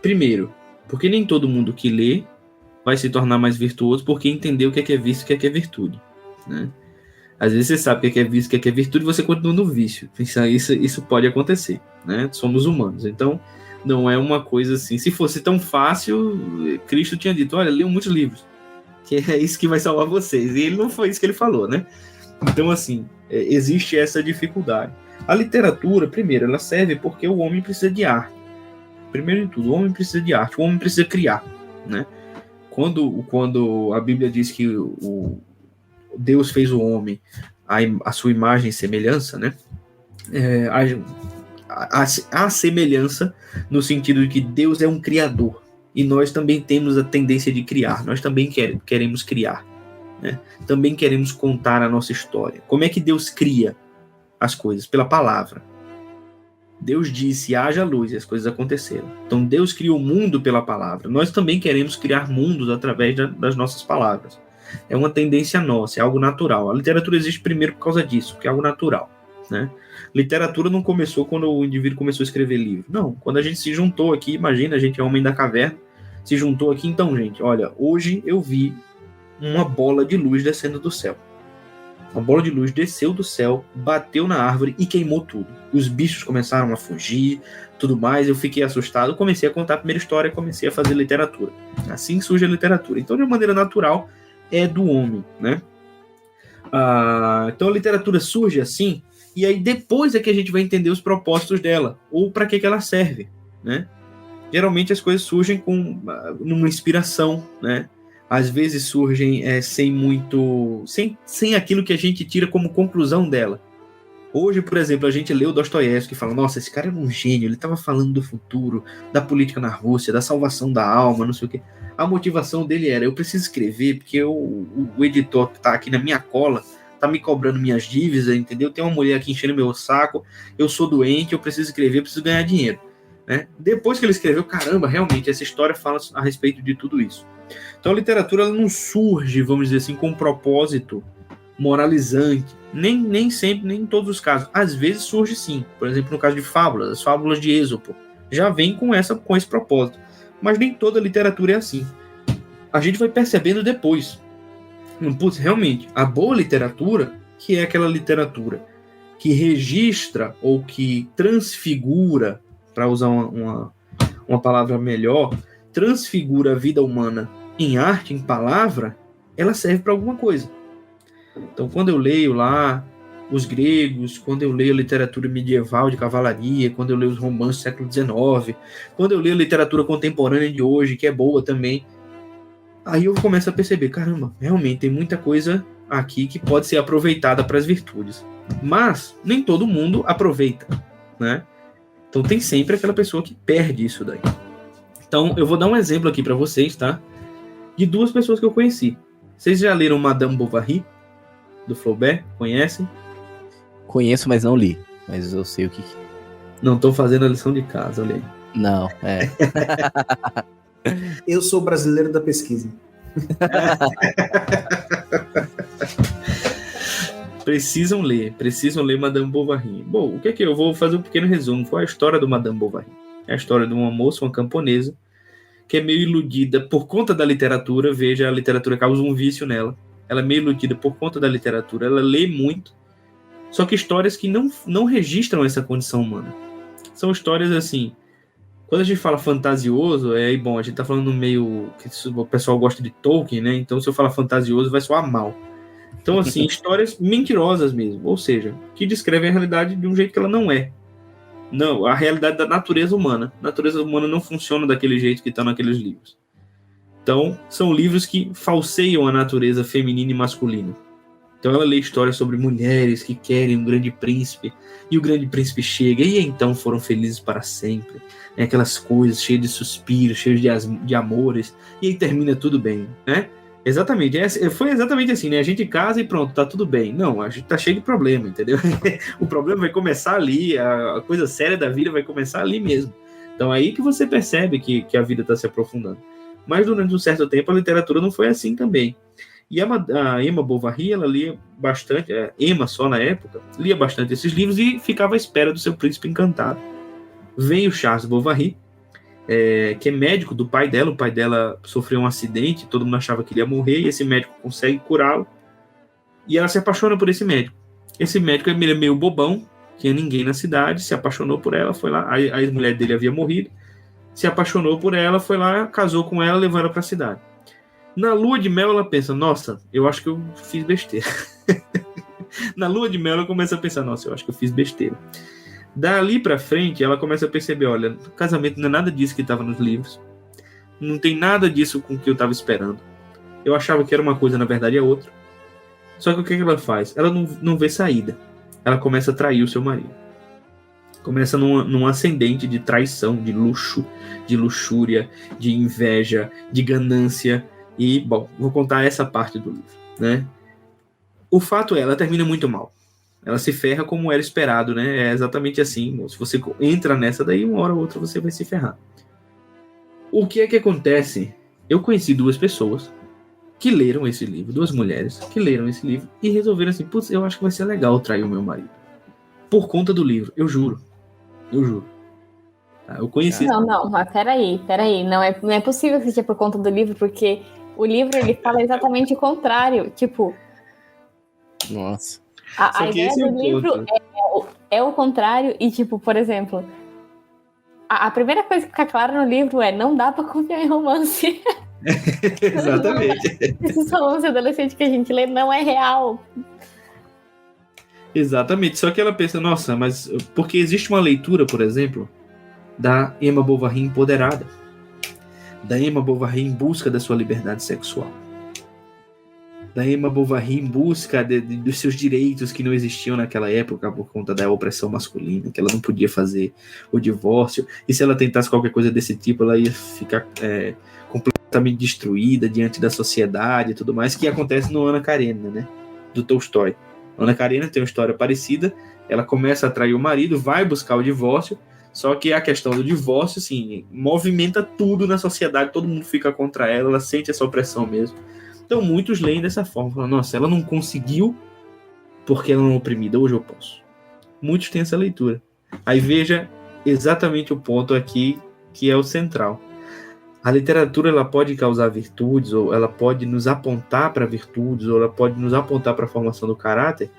primeiro, porque nem todo mundo que lê vai se tornar mais virtuoso porque entendeu o que é vício e o que é virtude, né? Às vezes você sabe o que é vício e o que é virtude e você continua no vício. Isso pode acontecer, né? Somos humanos, então não é uma coisa assim. Se fosse tão fácil, Cristo tinha dito, olha, leiam muitos livros, que é isso que vai salvar vocês. E ele não foi isso que ele falou, né? Então, assim, existe essa dificuldade. A literatura, primeiro, ela serve porque o homem precisa de arte. Primeiro de tudo, o homem precisa de arte, o homem precisa criar, né? Quando a Bíblia diz que Deus fez o homem a sua imagem e semelhança, né? A semelhança no sentido de que Deus é um criador e nós também temos a tendência de criar, nós também queremos criar, né? Também queremos contar a nossa história. Como é que Deus cria as coisas? Pela palavra. Deus disse, haja luz, e as coisas aconteceram. Então Deus criou o mundo pela palavra. Nós também queremos criar mundos através das nossas palavras. É uma tendência nossa, é algo natural. A literatura existe primeiro por causa disso, que é algo natural, né? Literatura não começou quando o indivíduo começou a escrever livro. Não, quando a gente se juntou aqui, imagina, a gente é homem da caverna, se juntou aqui, então, gente, olha, hoje eu vi uma bola de luz descendo do céu. Uma bola de luz desceu do céu, bateu na árvore e queimou tudo. E os bichos começaram a fugir, tudo mais. Eu fiquei assustado, comecei a contar a primeira história, comecei a fazer literatura. Assim surge a literatura. Então, de uma maneira natural, é do homem, né? Então, a literatura surge assim, e aí depois é que a gente vai entender os propósitos dela, ou para que ela serve, né? Geralmente as coisas surgem numa inspiração, né? Às vezes surgem sem aquilo que a gente tira como conclusão dela. Hoje, por exemplo, a gente lê o Dostoiévski e fala, nossa, esse cara era um gênio, ele estava falando do futuro, da política na Rússia, da salvação da alma, não sei o quê. A motivação dele era, eu preciso escrever porque o editor que está aqui na minha cola está me cobrando minhas dívidas, entendeu? Tem uma mulher aqui enchendo meu saco, eu sou doente, eu preciso escrever, eu preciso ganhar dinheiro, né? Depois que ele escreveu, caramba, realmente, essa história fala a respeito de tudo isso. Então a literatura ela não surge, vamos dizer assim, com um propósito moralizante, nem sempre, nem em todos os casos. Às vezes surge sim, por exemplo, no caso de fábulas, as fábulas de Êxopo já vem com esse propósito, mas nem toda literatura é assim. A gente vai percebendo depois. Putz, realmente, a boa literatura, que é aquela literatura que registra ou que transfigura, para usar uma palavra melhor, transfigura a vida humana em arte, em palavra, ela serve para alguma coisa. Então, quando eu leio lá os gregos, quando eu leio a literatura medieval de cavalaria, quando eu leio os romances do século XIX, quando eu leio a literatura contemporânea de hoje, que é boa também, Aí eu começo a perceber, caramba, realmente tem muita coisa aqui que pode ser aproveitada para as virtudes. Mas nem todo mundo aproveita, né? Então tem sempre aquela pessoa que perde isso daí. Então eu vou dar um exemplo aqui para vocês, tá? De duas pessoas que eu conheci. Vocês já leram Madame Bovary, do Flaubert? Conhecem? Conheço, mas não li. Mas eu sei o que... Não estou fazendo a lição de casa, olha aí. Não, é. Eu sou brasileiro da pesquisa. Precisam ler Madame Bovary. Bom, o que é que eu vou fazer um pequeno resumo? Qual é a história do Madame Bovary? É a história de uma moça, uma camponesa, que é meio iludida por conta da literatura. Veja, a literatura causa um vício nela. Ela é meio iludida por conta da literatura. Ela lê muito, só que histórias que não registram essa condição humana. São histórias assim... Quando a gente fala fantasioso, bom, a gente tá falando no meio que o pessoal gosta de Tolkien, né? Então, se eu falar fantasioso, vai soar mal. Então, assim, histórias mentirosas mesmo. Ou seja, que descrevem a realidade de um jeito que ela não é. Não, a realidade da natureza humana. A natureza humana não funciona daquele jeito que está naqueles livros. Então, são livros que falseiam a natureza feminina e masculina. Então, ela lê histórias sobre mulheres que querem um grande príncipe, e o grande príncipe chega, e então foram felizes para sempre. Aquelas coisas cheias de suspiros, cheias de amores, e aí termina tudo bem, né? Exatamente, foi exatamente assim, né? A gente casa e pronto, tá tudo bem. Não, a gente tá cheio de problema, entendeu? O problema vai começar ali, a coisa séria da vida vai começar ali mesmo. Então aí que você percebe que a vida tá se aprofundando. Mas durante um certo tempo a literatura não foi assim também. E a Emma Bovary, ela lia bastante, Emma só na época, lia bastante esses livros e ficava à espera do seu príncipe encantado. Veio Charles Bovary, que é médico do pai dela. O pai dela sofreu um acidente, todo mundo achava que ele ia morrer, e esse médico consegue curá-lo, e ela se apaixona por esse médico. Esse médico é meio bobão, tinha ninguém na cidade, se apaixonou por ela, foi lá, a ex-mulher dele havia morrido, se apaixonou por ela, foi lá, casou com ela, levou ela para a cidade. Na lua de mel ela pensa, nossa, eu acho que eu fiz besteira. Na lua de mel ela começa a pensar, nossa, eu acho que eu fiz besteira. Dali pra frente, ela começa a perceber, olha, o casamento não é nada disso que estava nos livros. Não tem nada disso com o que eu estava esperando. Eu achava que era uma coisa, na verdade é outra. Só que o que ela faz? Ela não vê saída. Ela começa a trair o seu marido. Começa num ascendente de traição, de luxo, de luxúria, de inveja, de ganância. E, bom, vou contar essa parte do livro, né? O fato é, ela termina muito mal. Ela se ferra como era esperado, né? É exatamente assim. Se você entra nessa daí, uma hora ou outra você vai se ferrar. O que é que acontece? Eu conheci duas pessoas que leram esse livro, duas mulheres que leram esse livro e resolveram assim, putz, eu acho que vai ser legal trair o meu marido. Por conta do livro, eu juro. Eu juro. Tá, eu conheci... Não, mas peraí. Não é possível que seja por conta do livro, porque o livro, ele fala exatamente o contrário. Tipo... Nossa... A ideia do livro é o contrário, e tipo, por exemplo, a primeira coisa que fica clara no livro é não dá pra confiar em romance. Exatamente. Esse romance adolescente que a gente lê não é real. Exatamente, só que ela pensa, nossa, mas porque existe uma leitura, por exemplo, da Emma Bovary empoderada, da Emma Bovary em busca da sua liberdade sexual, da Emma Bovary em busca dos seus direitos que não existiam naquela época por conta da opressão masculina, que ela não podia fazer o divórcio, e se ela tentasse qualquer coisa desse tipo, ela ia ficar completamente destruída diante da sociedade e tudo mais, que acontece no Ana Karenina, né, do Tolstói. Ana Karenina tem uma história parecida, ela começa a trair o marido, vai buscar o divórcio, só que a questão do divórcio, assim, movimenta tudo na sociedade, todo mundo fica contra ela sente essa opressão mesmo. Então muitos leem dessa forma, falam, nossa, ela não conseguiu porque ela não é oprimida, hoje eu posso. Muitos têm essa leitura. Aí veja exatamente o ponto aqui que é o central. A literatura, ela pode causar virtudes, ou ela pode nos apontar para virtudes, ou ela pode nos apontar para a formação do caráter,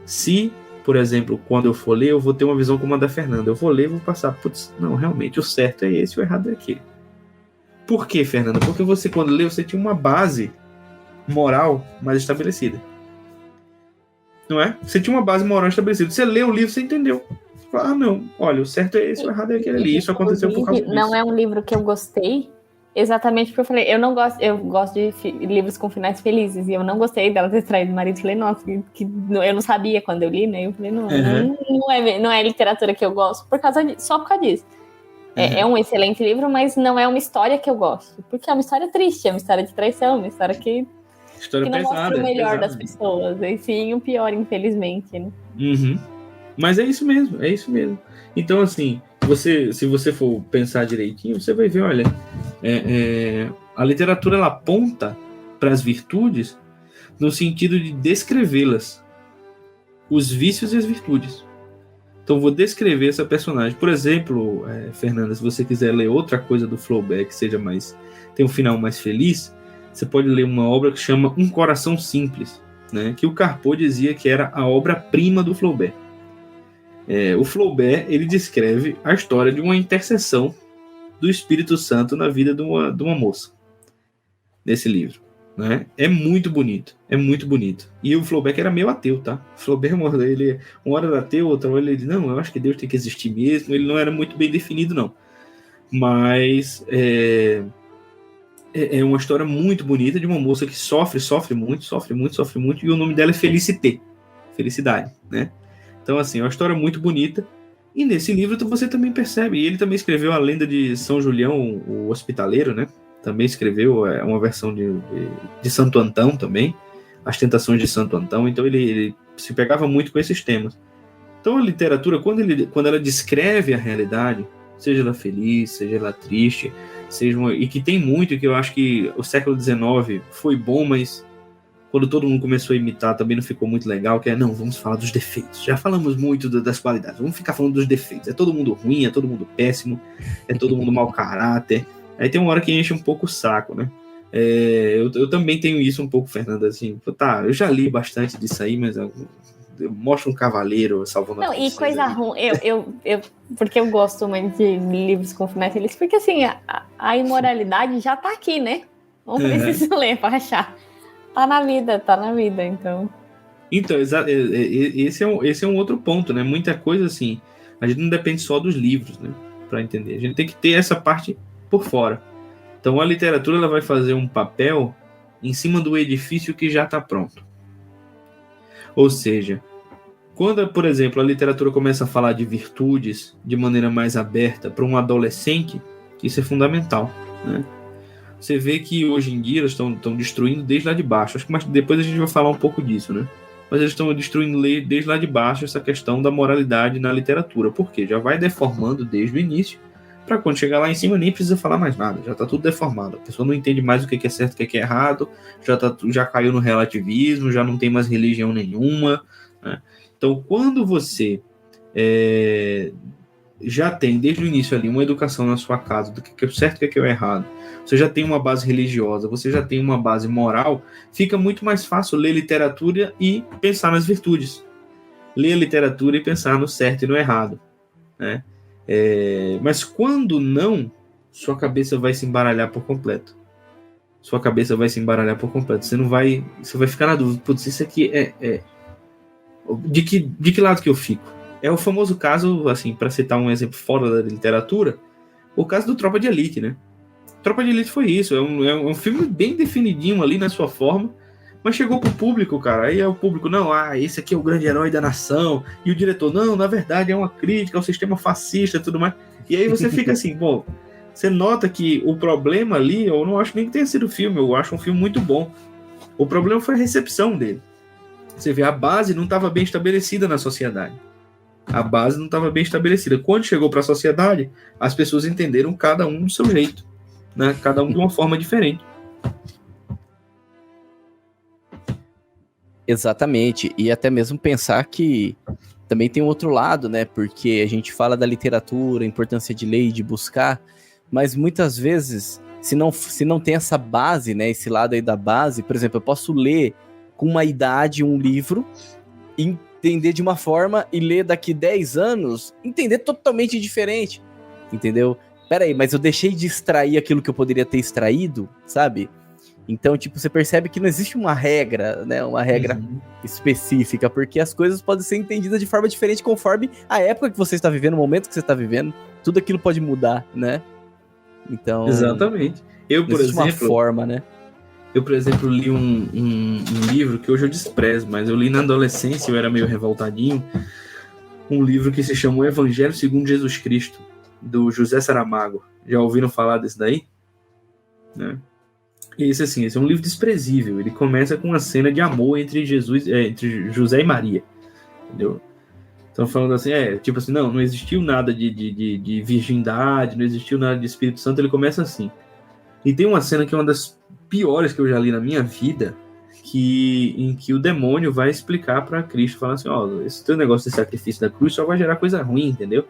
se, por exemplo, quando eu for ler, eu vou ter uma visão como a da Fernanda. Eu vou ler e vou passar, putz, não, realmente, o certo é esse, o errado é aquele. Por quê, Fernanda? Porque você, quando lê, você tinha uma base moral mais estabelecida. Não é? Você tinha uma base moral estabelecida. Você lê o livro, você entendeu. Não, olha, o certo é esse, o errado é aquele ali. Isso aconteceu por causa disso. Não é um livro que eu gostei, Exatamente porque eu falei, eu gosto de livros com finais felizes, e eu não gostei dela ter traído o marido. Falei, nossa, eu não sabia quando eu li, né? Eu falei, não é literatura que eu gosto só por causa disso. É um excelente livro, mas não é uma história que eu gosto. Porque é uma história triste, é uma história de traição, uma história que não mostra o melhor das pessoas, e sim o pior, infelizmente, né? Uhum. Mas é isso mesmo. Então, assim, se você for pensar direitinho, você vai ver, olha, a literatura ela aponta para as virtudes no sentido de descrevê-las, os vícios e as virtudes. Então, vou descrever essa personagem. Por exemplo, Fernanda, se você quiser ler outra coisa do Flaubert que tem um final mais feliz, você pode ler uma obra que chama Um Coração Simples, né, que o Carpeau dizia que era a obra-prima do Flaubert. O Flaubert, ele descreve a história de uma intercessão do Espírito Santo na vida de uma moça, nesse livro, né? É muito bonito. E o Flaubert era meio ateu, tá? O Flaubert, ele uma hora era ateu, outra hora ele diz, não, eu acho que Deus tem que existir mesmo. Ele não era muito bem definido, não. Mas é uma história muito bonita de uma moça que sofre muito, e o nome dela é Félicité, felicidade, né? Então, assim, é uma história muito bonita. E nesse livro você também percebe. E ele também escreveu a lenda de São Julião, o Hospitaleiro, né? Também escreveu uma versão de Santo Antão também. As Tentações de Santo Antão. Então, ele se pegava muito com esses temas. Então, a literatura, quando ela descreve a realidade, seja ela feliz, seja ela triste, e que tem muito, que eu acho que o século XIX foi bom, mas quando todo mundo começou a imitar, também não ficou muito legal, não, vamos falar dos defeitos. Já falamos muito das qualidades, vamos ficar falando dos defeitos. É todo mundo ruim, é todo mundo péssimo, é todo mundo mau caráter. Aí tem uma hora que enche um pouco o saco, né? Eu também tenho isso um pouco, Fernanda, assim, eu já li bastante disso aí, mas eu mostro um cavaleiro salvando a princesa. E coisa ruim, porque eu gosto muito de livros com finais felizes, porque assim, a imoralidade já tá aqui, né? Não precisa ler pra achar. Tá na vida, então. Então, esse é um outro ponto, né? Muita coisa, assim, a gente não depende só dos livros, né? Pra entender. A gente tem que ter essa parte por fora. Então, a literatura ela vai fazer um papel em cima do edifício que já está pronto. Ou seja, quando, por exemplo, a literatura começa a falar de virtudes de maneira mais aberta para um adolescente, isso é fundamental, né? Você vê que hoje em dia eles estão destruindo desde lá de baixo. Acho que depois a gente vai falar um pouco disso, né? Mas eles estão destruindo desde lá de baixo essa questão da moralidade na literatura. Por quê? Já vai deformando desde o início, para quando chegar lá em cima nem precisa falar mais nada. Já está tudo deformado. A pessoa não entende mais o que é certo e o que é errado. Já caiu no relativismo, já não tem mais religião nenhuma, né? Então, quando você já tem desde o início ali uma educação na sua casa do que é o certo e o que é o errado, você já tem uma base religiosa, você já tem uma base moral, fica muito mais fácil ler literatura e pensar nas virtudes. Ler a literatura e pensar no certo e no errado, né? Mas quando não, sua cabeça vai se embaralhar por completo. Você vai ficar na dúvida, putz, isso aqui de que lado que eu fico? É o famoso caso, assim, para citar um exemplo fora da literatura, o caso do Tropa de Elite, né? Tropa de Elite foi isso, é um filme bem definidinho ali na sua forma, mas chegou pro público, cara, aí é o público, não, esse aqui é o grande herói da nação, e o diretor, não, na verdade é uma crítica ao sistema fascista e tudo mais, e aí você fica assim, bom, você nota que o problema ali, eu não acho nem que tenha sido o filme, eu acho um filme muito bom, o problema foi a recepção dele. Você vê, a base não estava bem estabelecida na sociedade. Quando chegou para a sociedade, as pessoas entenderam cada um do seu jeito, né? Cada um de uma forma diferente. Exatamente. E até mesmo pensar que também tem um outro lado, né? Porque a gente fala da literatura, a importância de ler e de buscar, mas muitas vezes, se não tem essa base, né? Esse lado aí da base, por exemplo, eu posso ler com uma idade um livro, entender de uma forma e ler daqui 10 anos, entender totalmente diferente, entendeu? Peraí, mas eu deixei de extrair aquilo que eu poderia ter extraído, sabe? Então, tipo, você percebe que não existe uma regra, né? Uma regra específica, porque as coisas podem ser entendidas de forma diferente conforme a época que você está vivendo, o momento que você está vivendo. Tudo aquilo pode mudar, né? Então, Exatamente. Eu, por existe uma exemplo, forma, né? li um livro que hoje eu desprezo, mas eu li na adolescência, eu era meio revoltadinho, um livro que se chama O Evangelho segundo Jesus Cristo, do José Saramago. Já ouviram falar desse daí? Né? Esse é um livro desprezível. Ele começa com uma cena de amor entre José e Maria, entendeu? Então falando assim, tipo assim, não existiu nada de virgindade, não existiu nada de Espírito Santo. Ele começa assim. E tem uma cena que é uma das piores que eu já li na minha vida, em que o demônio vai explicar para Cristo, falando assim, esse teu negócio de sacrifício da cruz só vai gerar coisa ruim, entendeu?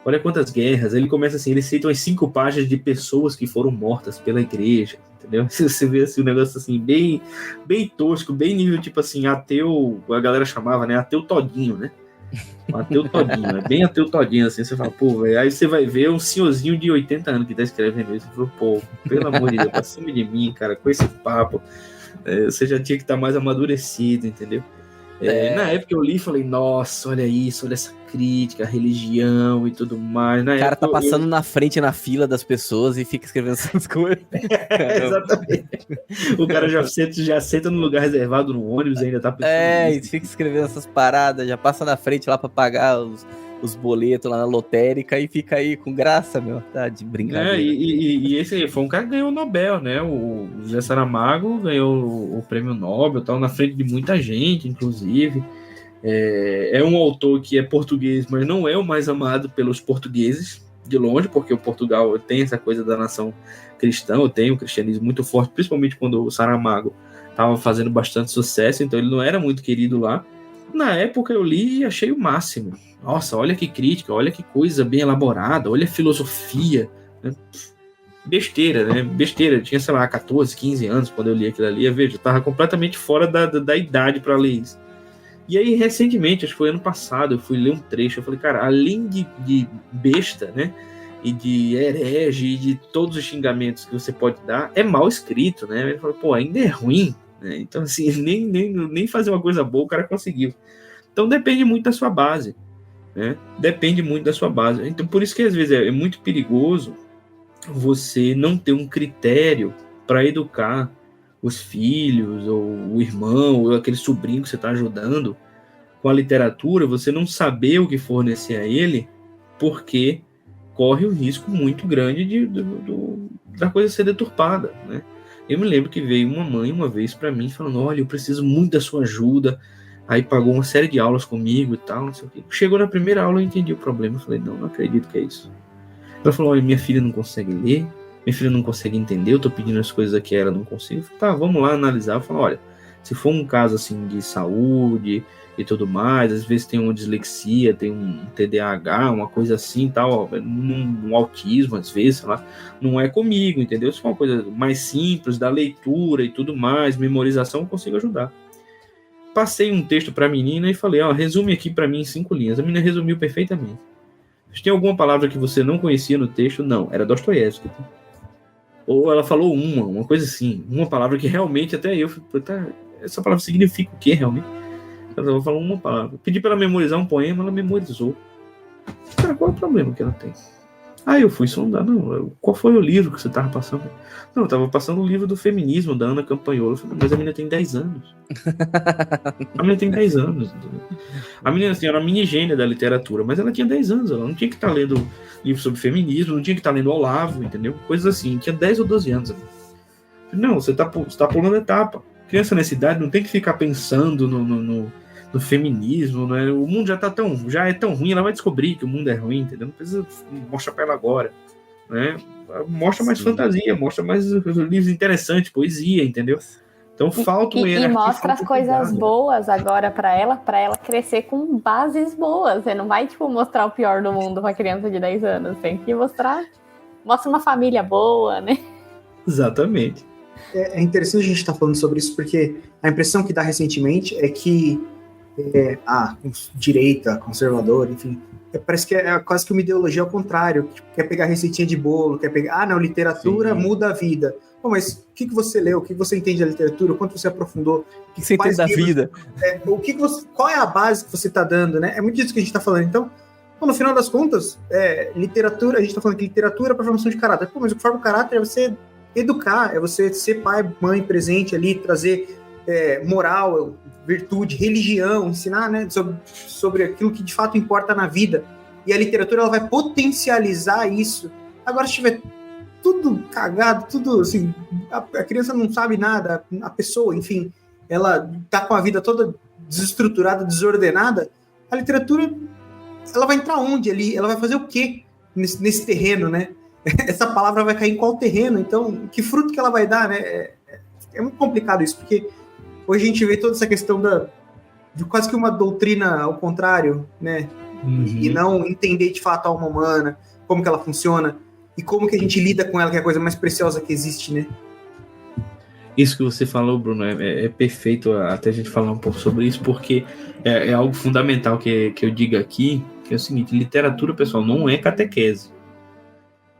Olha quantas guerras. Ele começa assim, ele cita umas 5 páginas de pessoas que foram mortas pela igreja, entendeu? Você vê assim, um negócio assim, bem, bem tosco, bem nível, tipo assim, ateu, a galera chamava, né? Ateu todinho, né? Ateu todinho, bem ateu todinho, assim, você fala, pô, velho, aí você vai ver um senhorzinho de 80 anos que tá escrevendo isso, você fala, pô, pelo amor de Deus, pra cima de mim, cara, com esse papo, você já tinha que estar mais amadurecido, entendeu? Na época eu li e falei, nossa, olha isso, olha essa crítica à religião e tudo mais. O cara tá passando na frente, na fila das pessoas e fica escrevendo essas coisas. Exatamente. O cara já senta no lugar reservado no ônibus e ainda tá pensando e fica escrevendo essas paradas, já passa na frente lá pra pagar os boletos lá na lotérica e fica aí com graça, meu, tá de brincadeira. E esse aí foi um cara que ganhou o Nobel, né? O José Saramago ganhou o prêmio Nobel, tal, na frente de muita gente, inclusive. É um autor que é português, mas não é o mais amado pelos portugueses, de longe, porque o Portugal tem essa coisa da nação cristã, tem o cristianismo muito forte, principalmente quando o Saramago estava fazendo bastante sucesso, então ele não era muito querido lá. Na época eu li e achei o máximo. Nossa, olha que crítica, olha que coisa bem elaborada, olha a filosofia. Né? Besteira, né? Besteira. Eu tinha, sei lá, 14, 15 anos quando eu li aquilo ali. Veja, eu estava completamente fora da idade para ler isso. E aí, recentemente, acho que foi ano passado, eu fui ler um trecho. Eu falei, cara, além de besta, né? E de herege, e de todos os xingamentos que você pode dar, é mal escrito, né? Ele falou, pô, ainda é ruim. Né? Então, assim, nem fazer uma coisa boa o cara conseguiu. Então, depende muito da sua base. Né? Depende muito da sua base. Então, por isso que, às vezes, é muito perigoso você não ter um critério para educar os filhos, ou o irmão, ou aquele sobrinho que você está ajudando com a literatura, você não saber o que fornecer a ele, porque corre o risco muito grande da coisa ser deturpada, né? Eu me lembro que veio uma mãe uma vez para mim falando, olha, eu preciso muito da sua ajuda, aí pagou uma série de aulas comigo e tal, não sei o quê. Chegou na primeira aula, eu entendi o problema, eu falei, não acredito que é isso. Ela falou, olha, minha filha não consegue ler, minha filha não consegue entender, eu tô pedindo as coisas aqui, ela não consegue. Falei, tá, vamos lá analisar. Eu falei, olha, se for um caso assim de saúde e tudo mais, às vezes tem uma dislexia, tem um TDAH, uma coisa assim, tal, um autismo, às vezes, sei lá, não é comigo, entendeu? Se for uma coisa mais simples, da leitura e tudo mais, memorização, eu consigo ajudar. Passei um texto para a menina e falei, resume aqui para mim em 5 linhas. A menina resumiu perfeitamente. Tem alguma palavra que você não conhecia no texto? Não, era Dostoiévski. Ou ela falou uma coisa assim, uma palavra que realmente até eu falei, tá, essa palavra significa o quê realmente? Ela falou uma palavra. Pedi para ela memorizar um poema, ela memorizou. Cara, qual é o problema que ela tem? Aí eu fui sondar, qual foi o livro que você estava passando? Não, eu estava passando o livro do feminismo da Ana Campanholo. Eu falei, mas a menina tem 10 anos. A menina tem 10 anos. Entendeu? A menina assim, era uma mini gênia da literatura, mas ela tinha 10 anos. Ela não tinha que estar lendo livro sobre feminismo, não tinha que estar lendo Olavo, entendeu? Coisas assim. Tinha 10 ou 12 anos. Não, você está pulando etapa. Criança nessa idade não tem que ficar pensando no feminismo, né? O mundo já é tão ruim, ela vai descobrir que o mundo é ruim, entendeu? Não precisa mostrar para ela agora, né? Mostra mais fantasia, mostra mais livros interessantes, poesia, entendeu? Então falta um e mostra as coisas boas agora para ela crescer com bases boas. Você não vai mostrar o pior do mundo para criança de 10 anos, tem que mostra uma família boa, né? Exatamente. É interessante a gente estar falando sobre isso, porque a impressão que dá recentemente é que direita, conservador, enfim, parece que é quase que uma ideologia ao contrário, quer pegar receitinha de bolo, quer pegar, literatura Sim. muda a vida. Pô, mas o que você leu, o que você entende da literatura, o quanto você aprofundou, o que você entende da vida? Qual é a base que você está dando, né? É muito disso que a gente está falando. Então, Então, no final das contas, literatura, a gente tá falando que literatura é para formação de caráter. Pô, mas o que forma o caráter é você educar, é você ser pai, mãe presente ali, trazer moral, virtude, religião, ensinar, né, sobre aquilo que de fato importa na vida. E a literatura, ela vai potencializar isso. Agora, se tiver tudo cagado, tudo assim, a criança não sabe nada, a pessoa, enfim, ela tá com a vida toda desestruturada, desordenada, a literatura, ela vai entrar onde ali? Ela vai fazer o quê nesse terreno, né? Essa palavra vai cair em qual terreno? Então, que fruto que ela vai dar, né? É muito complicado isso, porque hoje a gente vê toda essa questão de quase que uma doutrina ao contrário, né? E não entender de fato a alma humana, como que ela funciona e como que a gente lida com ela, que é a coisa mais preciosa que existe, né? Isso que você falou, Bruno, é perfeito até a gente falar um pouco sobre isso, porque é algo fundamental que eu digo aqui, que é o seguinte: literatura, pessoal, não é catequese.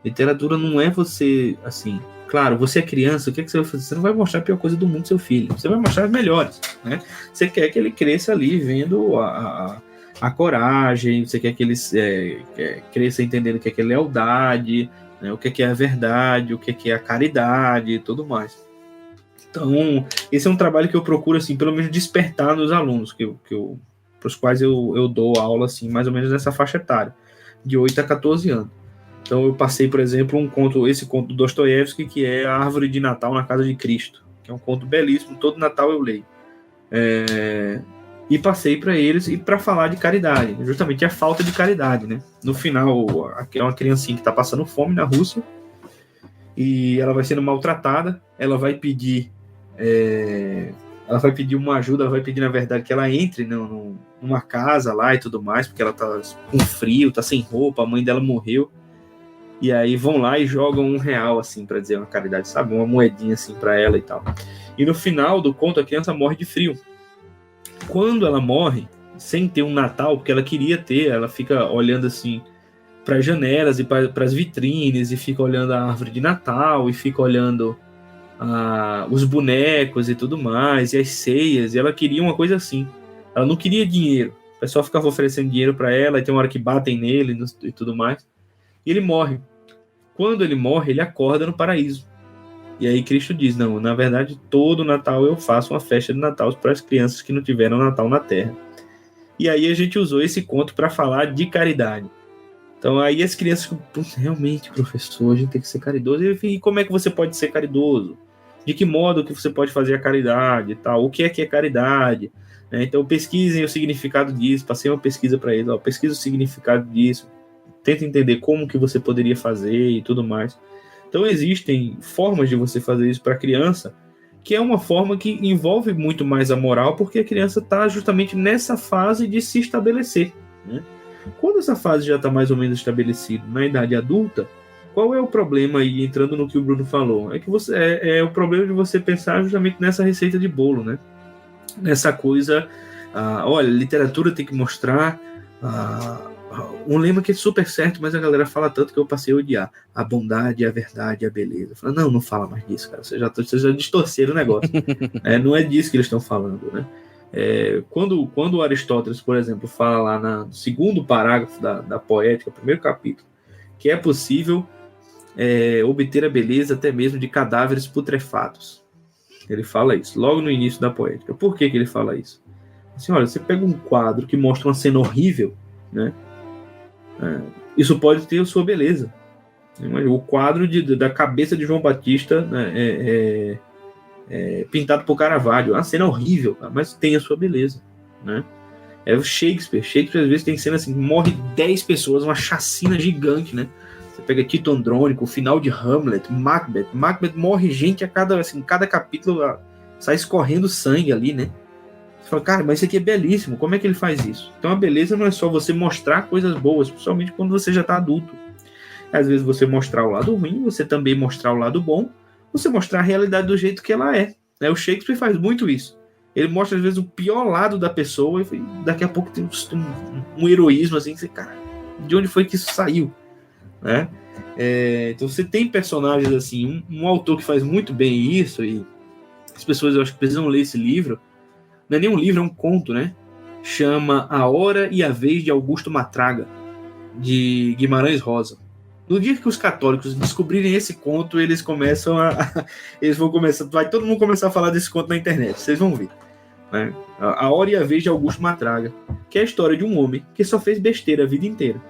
Literatura não é você, assim, claro, você é criança, o que você vai fazer? Você não vai mostrar a pior coisa do mundo do seu filho, você vai mostrar as melhores, né? Você quer que ele cresça ali vendo a coragem, você quer que ele cresça entendendo o que é lealdade, né? O que é a verdade, o que é a caridade e tudo mais. Então, esse é um trabalho que eu procuro, assim, pelo menos despertar nos alunos, para os quais eu dou aula, assim, mais ou menos nessa faixa etária, de 8 a 14 anos. Então, eu passei, por exemplo, esse conto do Dostoiévski, que é A Árvore de Natal na Casa de Cristo, que é um conto belíssimo, todo Natal eu leio. E passei para eles e para falar de caridade, justamente a falta de caridade, né? No final, é uma criancinha que está passando fome na Rússia e ela vai sendo maltratada, ela vai pedir uma ajuda, ela vai pedir, na verdade, que ela entre numa casa lá e tudo mais, porque ela tá com frio, tá sem roupa, a mãe dela morreu. E aí vão lá e jogam R$1, assim, para dizer uma caridade, sabe? Uma moedinha, assim, para ela e tal. E no final do conto, a criança morre de frio. Quando ela morre, sem ter um Natal, porque ela queria ter, ela fica olhando, assim, para as janelas e para as vitrines, e fica olhando a árvore de Natal, e fica olhando os bonecos e tudo mais, e as ceias, e ela queria uma coisa assim. Ela não queria dinheiro. O pessoal ficava oferecendo dinheiro para ela, e tem uma hora que batem nele e tudo mais. E ele morre. Quando ele morre, ele acorda no paraíso. E aí Cristo diz: não, na verdade, todo Natal eu faço uma festa de Natal para as crianças que não tiveram Natal na Terra. E aí a gente usou esse conto para falar de caridade. Então aí as crianças, realmente, professor, a gente tem que ser caridoso. E como é que você pode ser caridoso? De que modo que você pode fazer a caridade e tal? O que é caridade? Então pesquisem o significado disso. Passei uma pesquisa para eles. Pesquisa o significado disso. Tenta entender como que você poderia fazer e tudo mais. Então existem formas de você fazer isso para a criança, que é uma forma que envolve muito mais a moral, porque a criança está justamente nessa fase de se estabelecer, né? Quando essa fase já está mais ou menos estabelecida na idade adulta, qual é o problema aí, entrando no que o Bruno falou? É que é o problema de você pensar justamente nessa receita de bolo, né? Nessa coisa, olha, literatura tem que mostrar um lema que é super certo, mas a galera fala tanto que eu passei a odiar: a bondade, a verdade, a beleza. Fala, não fala mais disso, cara. Vocês já distorceram o negócio. Não é disso que eles estão falando, né? Quando Aristóteles, por exemplo, fala lá no segundo parágrafo da Poética, primeiro capítulo, que é possível obter a beleza até mesmo de cadáveres putrefatos. Ele fala isso, logo no início da Poética. Por que ele fala isso? Assim, olha, você pega um quadro que mostra uma cena horrível, né? Isso pode ter a sua beleza. O quadro da cabeça de João Batista, né, pintado por Caravaggio, uma cena horrível, mas tem a sua beleza, né? O Shakespeare às vezes tem cena assim, morre 10 pessoas, uma chacina gigante, né? Você pega Tito Andrônico, o final de Hamlet, Macbeth morre gente a cada capítulo, sai escorrendo sangue ali, né? Você fala, cara, mas isso aqui é belíssimo, como é que ele faz isso? Então a beleza não é só você mostrar coisas boas, principalmente quando você já está adulto. Às vezes você mostrar o lado ruim, você também mostrar o lado bom, você mostrar a realidade do jeito que ela é. O Shakespeare faz muito isso. Ele mostra, às vezes, o pior lado da pessoa e daqui a pouco tem um heroísmo assim, que você, cara, de onde foi que isso saiu? Né? Então você tem personagens assim, um autor que faz muito bem isso, e as pessoas, eu acho que precisam ler esse livro. Não é nem um livro, é um conto, né? Chama A Hora e a Vez de Augusto Matraga. de Guimarães Rosa. No dia que os católicos descobrirem esse conto, eles vão começar, vai todo mundo começar a falar desse conto na internet, vocês vão ver, né? A Hora e a Vez de Augusto Matraga, que é a história de um homem que só fez besteira a vida inteira,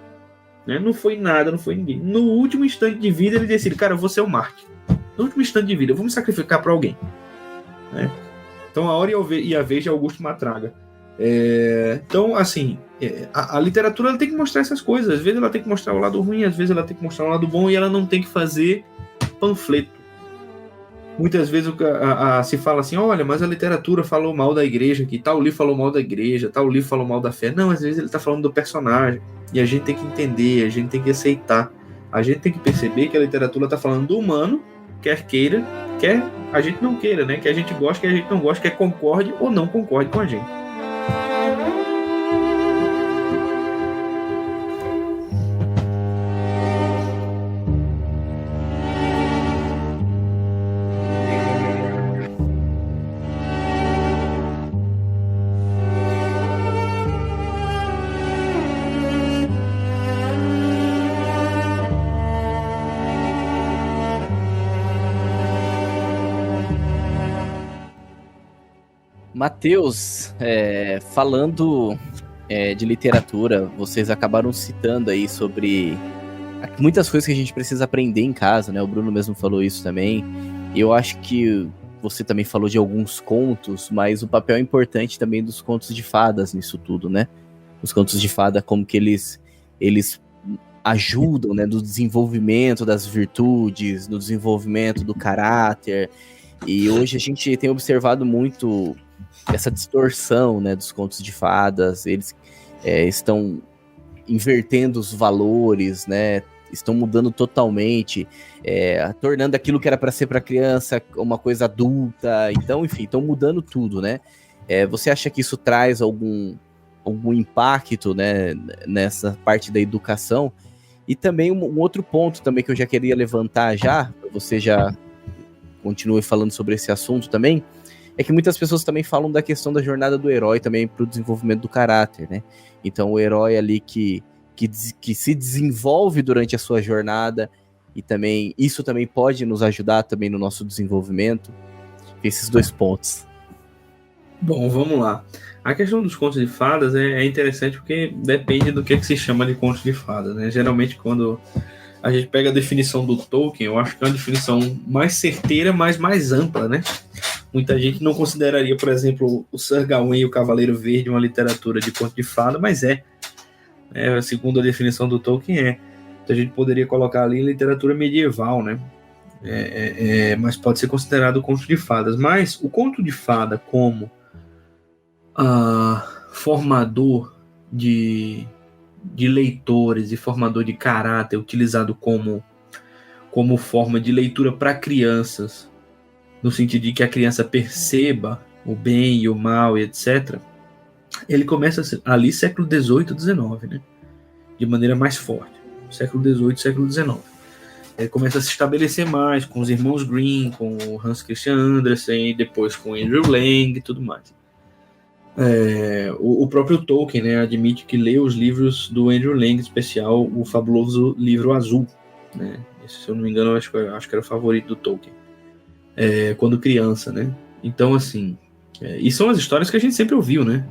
né? Não foi nada, não foi ninguém. No último instante de vida ele decide, cara, eu vou ser o Marte. No último instante de vida, eu vou me sacrificar para alguém, né? Então, A Hora e a Vez de Augusto Matraga. Então, assim, a literatura ela tem que mostrar essas coisas. Às vezes ela tem que mostrar o lado ruim, às vezes ela tem que mostrar o lado bom, e ela não tem que fazer panfleto. Muitas vezes se fala assim, olha, mas a literatura falou mal da igreja, que tal livro falou mal da igreja, tal livro falou mal da fé. Não, às vezes ele está falando do personagem, e a gente tem que entender, a gente tem que aceitar, a gente tem que perceber que a literatura está falando do humano, quer queira, quer a gente não queira, né? Que a gente gosta, que a gente não gosta, quer concorde ou não concorde com a gente. Matheus, falando de literatura, vocês acabaram citando aí sobre muitas coisas que a gente precisa aprender em casa, né? O Bruno mesmo falou isso também. Eu acho que você também falou de alguns contos, mas o papel importante também dos contos de fadas nisso tudo, né? Os contos de fada, como que eles ajudam, né? No desenvolvimento das virtudes, no desenvolvimento do caráter. E hoje a gente tem observado muito essa distorção, né, dos contos de fadas. Eles estão invertendo os valores, né, estão mudando totalmente, tornando aquilo que era para ser para criança uma coisa adulta. Então, enfim, estão mudando tudo, né? Você acha que isso traz algum impacto, né, nessa parte da educação? E também um outro ponto também que eu já queria levantar você já continue falando sobre esse assunto também, é que muitas pessoas também falam da questão da jornada do herói também para o desenvolvimento do caráter, né? Então o herói ali que se desenvolve durante a sua jornada, e também isso também pode nos ajudar também no nosso desenvolvimento. Esses dois pontos. Bom, vamos lá. A questão dos contos de fadas é interessante porque depende do que se chama de contos de fadas, né? Geralmente quando a gente pega a definição do Tolkien, eu acho que é uma definição mais certeira, mas mais ampla, né? Muita gente não consideraria, por exemplo, o Sir Gawain e o Cavaleiro Verde uma literatura de conto de fada, mas segundo a definição do Tolkien, Então a gente poderia colocar ali literatura medieval, né? Mas pode ser considerado conto de fadas. Mas o conto de fada como formador de leitores e formador de caráter, utilizado como forma de leitura para crianças, no sentido de que a criança perceba o bem e o mal, e etc., ele começa ali século XVIII, XIX, né? De maneira mais forte. Século XVIII, século XIX. Ele começa a se estabelecer mais com os irmãos Grimm, com o Hans Christian Andersen, e depois com Andrew Lang e tudo mais. O próprio Tolkien, né, admite que leu os livros do Andrew Lang, em especial o fabuloso Livro Azul, né? Esse, se eu não me engano, acho que era o favorito do Tolkien, quando criança, né? Então, assim, e são as histórias que a gente sempre ouviu, né?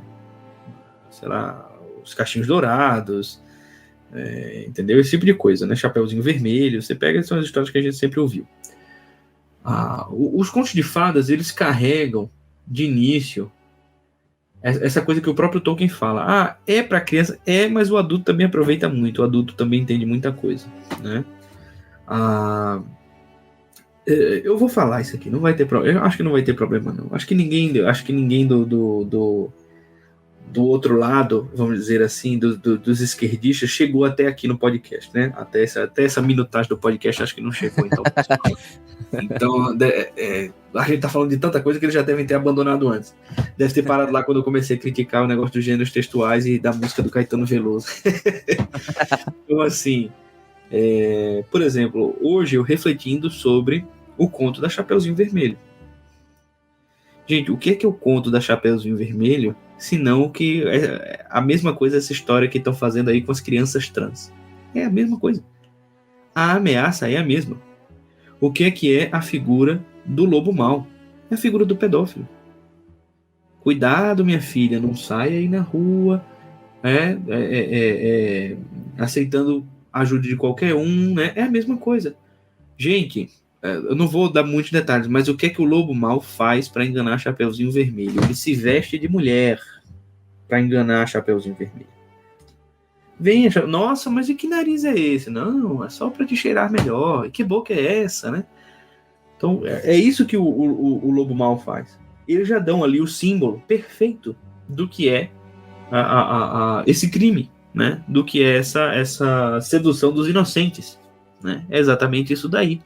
Sei lá, os Cachinhos Dourados, entendeu? Esse tipo de coisa, né? Chapeuzinho Vermelho, você pega, são as histórias que a gente sempre ouviu. Os contos de fadas, eles carregam de início essa coisa que o próprio Tolkien fala. É para criança, mas o adulto também aproveita muito, o adulto também entende muita coisa, né? Eu vou falar isso aqui, não vai ter problema. Eu acho que não vai ter problema, não. Acho que ninguém do outro lado, vamos dizer assim, dos esquerdistas, chegou até aqui no podcast, né? Até essa minutagem do podcast, acho que não chegou, então. Então, a gente tá falando de tanta coisa que eles já devem ter abandonado antes. Deve ter parado lá quando eu comecei a criticar o negócio dos gêneros textuais e da música do Caetano Veloso. Então, assim, por exemplo, hoje eu refletindo sobre o conto da Chapeuzinho Vermelho. Gente, o que é o conto da Chapeuzinho Vermelho, senão que a mesma coisa, essa história que estão fazendo aí com as crianças trans, É a mesma coisa. A ameaça é a mesma. O que é a figura do lobo mau? É a figura do pedófilo. Cuidado, minha filha, não saia aí na rua, aceitando ajuda de qualquer um, né? É a mesma coisa. Gente, eu não vou dar muitos detalhes, mas o que é que o lobo mau faz para enganar Chapeuzinho Vermelho? Ele se veste de mulher para enganar Chapeuzinho Vermelho. Venha, nossa, mas e que nariz é esse? Não, é só para te cheirar melhor. E que boca é essa, né? Então, é isso que o lobo mau faz. Eles já dão ali o símbolo perfeito do que é esse crime, né? Do que é essa sedução dos inocentes, né? É exatamente isso daí.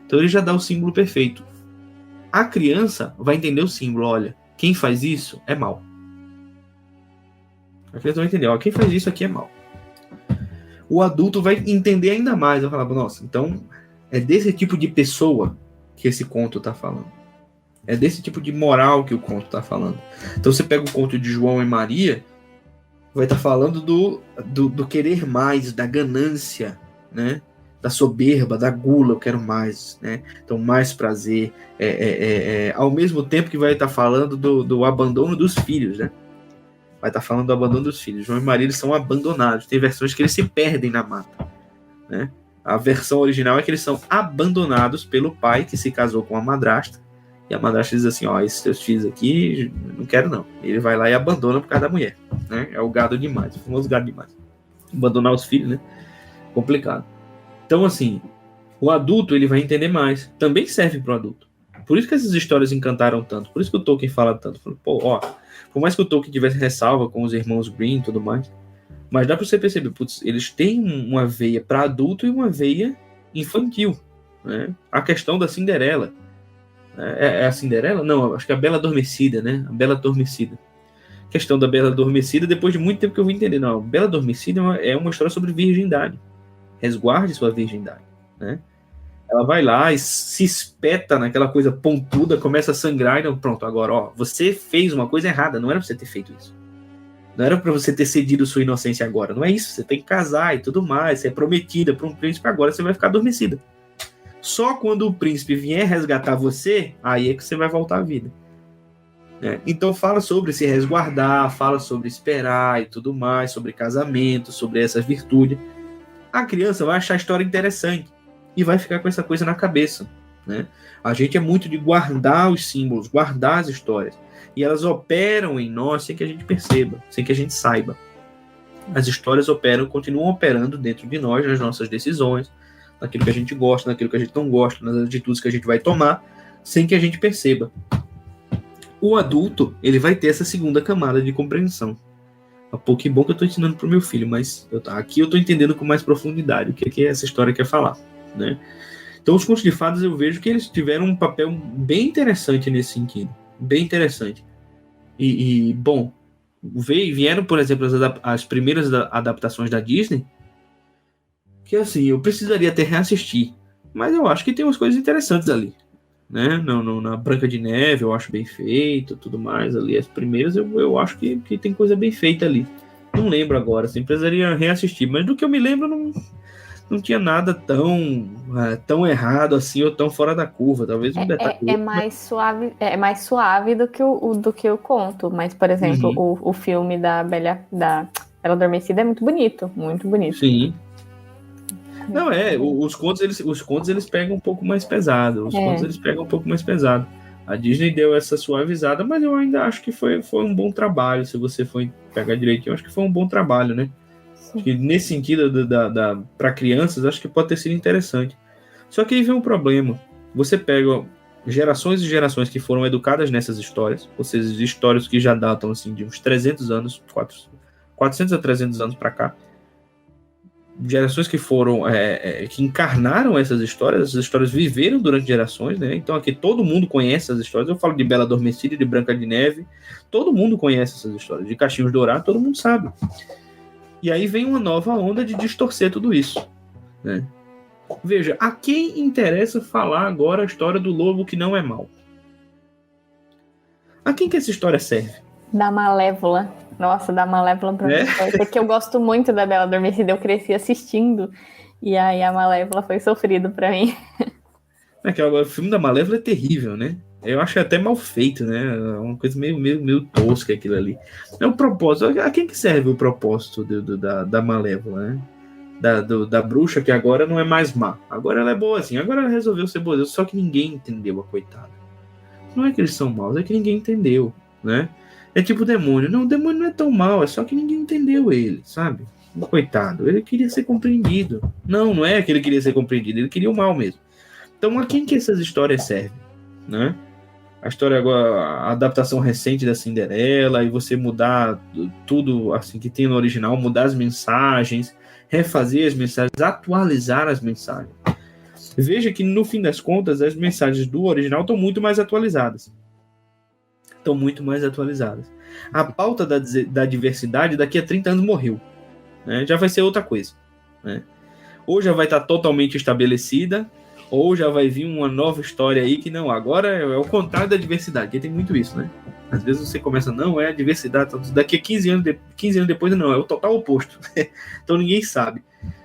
Então ele já dá o símbolo perfeito. A criança vai entender o símbolo. Olha, quem faz isso é mal. A criança vai entender, ó, quem faz isso aqui é mal. O adulto vai entender ainda mais. Vai falar, nossa, então é desse tipo de pessoa que esse conto está falando. É desse tipo de moral que o conto está falando. Então você pega o conto de João e Maria, vai estar falando do querer mais, da ganância, né? Da soberba, da gula, eu quero mais, né? Então mais prazer, ao mesmo tempo que vai estar falando do abandono dos filhos, né? Vai estar falando do abandono dos filhos. João e Maria, eles são abandonados. Tem versões que eles se perdem na mata, né? A versão original é que eles são abandonados pelo pai que se casou com a madrasta. E a madrasta diz assim, ó, esses teus filhos aqui, não quero não. Ele vai lá e abandona por causa da mulher, né? É o gado demais, o famoso gado demais. Abandonar os filhos, né? Complicado. Então, assim, o adulto, ele vai entender mais. Também serve para o adulto. Por isso que essas histórias encantaram tanto. Por isso que o Tolkien fala tanto. Pô, ó, por mais que o Tolkien tivesse ressalva com os irmãos Grimm e tudo mais, mas dá para você perceber, putz, eles têm uma veia para adulto e uma veia infantil, né? A questão da Cinderela. É a Cinderela? Não, acho que é a Bela Adormecida, né? A Bela Adormecida. A questão da Bela Adormecida, depois de muito tempo que eu vim entender. Não, a Bela Adormecida é uma história sobre virgindade. Resguarde sua virgindade, né? Ela vai lá e se espeta naquela coisa pontuda, começa a sangrar e pronto, agora, ó, você fez uma coisa errada, não era pra você ter feito isso. Não era pra você ter cedido sua inocência agora, não é isso, você tem que casar e tudo mais, você é prometida pra um príncipe, agora você vai ficar adormecida. Só quando o príncipe vier resgatar você, aí é que você vai voltar à vida. Então fala sobre se resguardar, fala sobre esperar e tudo mais, sobre casamento, sobre essa virtude. A criança vai achar a história interessante e vai ficar com essa coisa na cabeça, né? A gente é muito de guardar os símbolos, guardar as histórias. E elas operam em nós sem que a gente perceba, sem que a gente saiba. As histórias continuam operando dentro de nós, nas nossas decisões, naquilo que a gente gosta, naquilo que a gente não gosta, nas atitudes que a gente vai tomar, sem que a gente perceba. O adulto, ele vai ter essa segunda camada de compreensão. É um pouco bom que eu estou ensinando para o meu filho, mas aqui eu estou entendendo com mais profundidade o que essa história quer falar, né? Então, os contos de fadas, eu vejo que eles tiveram um papel bem interessante nesse sentido. Bem interessante. Bom, vieram, por exemplo, as primeiras adaptações da Disney, que assim, eu precisaria até reassistir, mas eu acho que tem umas coisas interessantes ali, né? Na Branca de Neve eu acho bem feito, tudo mais ali, as primeiras eu acho que tem coisa bem feita ali. Não lembro agora, assim, precisaria reassistir, mas do que eu me lembro não tinha nada tão errado assim, ou tão fora da curva, talvez um detalhe. É mais suave do que o conto, mas, por exemplo, o filme da Bela Adormecida é muito bonito, muito bonito. Sim. Não, os contos eles pegam um pouco mais pesado. A Disney deu essa suavizada, mas eu ainda acho que foi um bom trabalho. Se você for pegar direitinho, eu acho que foi um bom trabalho, né? Acho que nesse sentido para crianças, acho que pode ter sido interessante. Só que aí vem um problema. Você pega gerações e gerações que foram educadas nessas histórias, ou seja, histórias que já datam assim, de uns 300 anos, 400 a 300 anos para cá. Gerações que foram que encarnaram essas histórias viveram durante gerações, né? Então aqui todo mundo conhece essas histórias. Eu falo de Bela Adormecida, de Branca de Neve, todo mundo conhece essas histórias. De Caixinhos Dourados, todo mundo sabe. E aí vem uma nova onda de distorcer tudo isso, né? Veja, a quem interessa falar agora a história do lobo que não é mau? A quem que essa história serve? Da Malévola. Nossa, da Malévola pra mim foi, porque eu gosto muito da Bela Adormecida, eu cresci assistindo, e aí a Malévola foi sofrido pra mim. O filme da Malévola é terrível, né? Eu acho até mal feito, né? Uma coisa meio tosca aquilo ali. É o propósito. A quem que serve o propósito da Malévola, né? Da bruxa, que agora não é mais má. Agora ela é boa assim. Agora ela resolveu ser boa. Só que ninguém entendeu a coitada. Não é que eles são maus, é que ninguém entendeu, né? É tipo o demônio. Não, o demônio não é tão mal, é só que ninguém entendeu ele, sabe? Coitado, ele queria ser compreendido. Não é que ele queria ser compreendido, ele queria o mal mesmo. Então, a quem que essas histórias servem, né? A história agora, a adaptação recente da Cinderela, e você mudar tudo assim que tem no original, mudar as mensagens, refazer as mensagens, atualizar as mensagens. Veja que, no fim das contas, as mensagens do original estão muito mais atualizadas. A pauta da diversidade daqui a 30 anos morreu, né? Já vai ser outra coisa, né? Ou já vai estar totalmente estabelecida, ou já vai vir uma nova história aí que não, agora é o contrário da diversidade, porque tem muito isso, né? Às vezes você começa, não, é a diversidade, daqui a 15 anos depois, não, é o total oposto. Então ninguém sabe.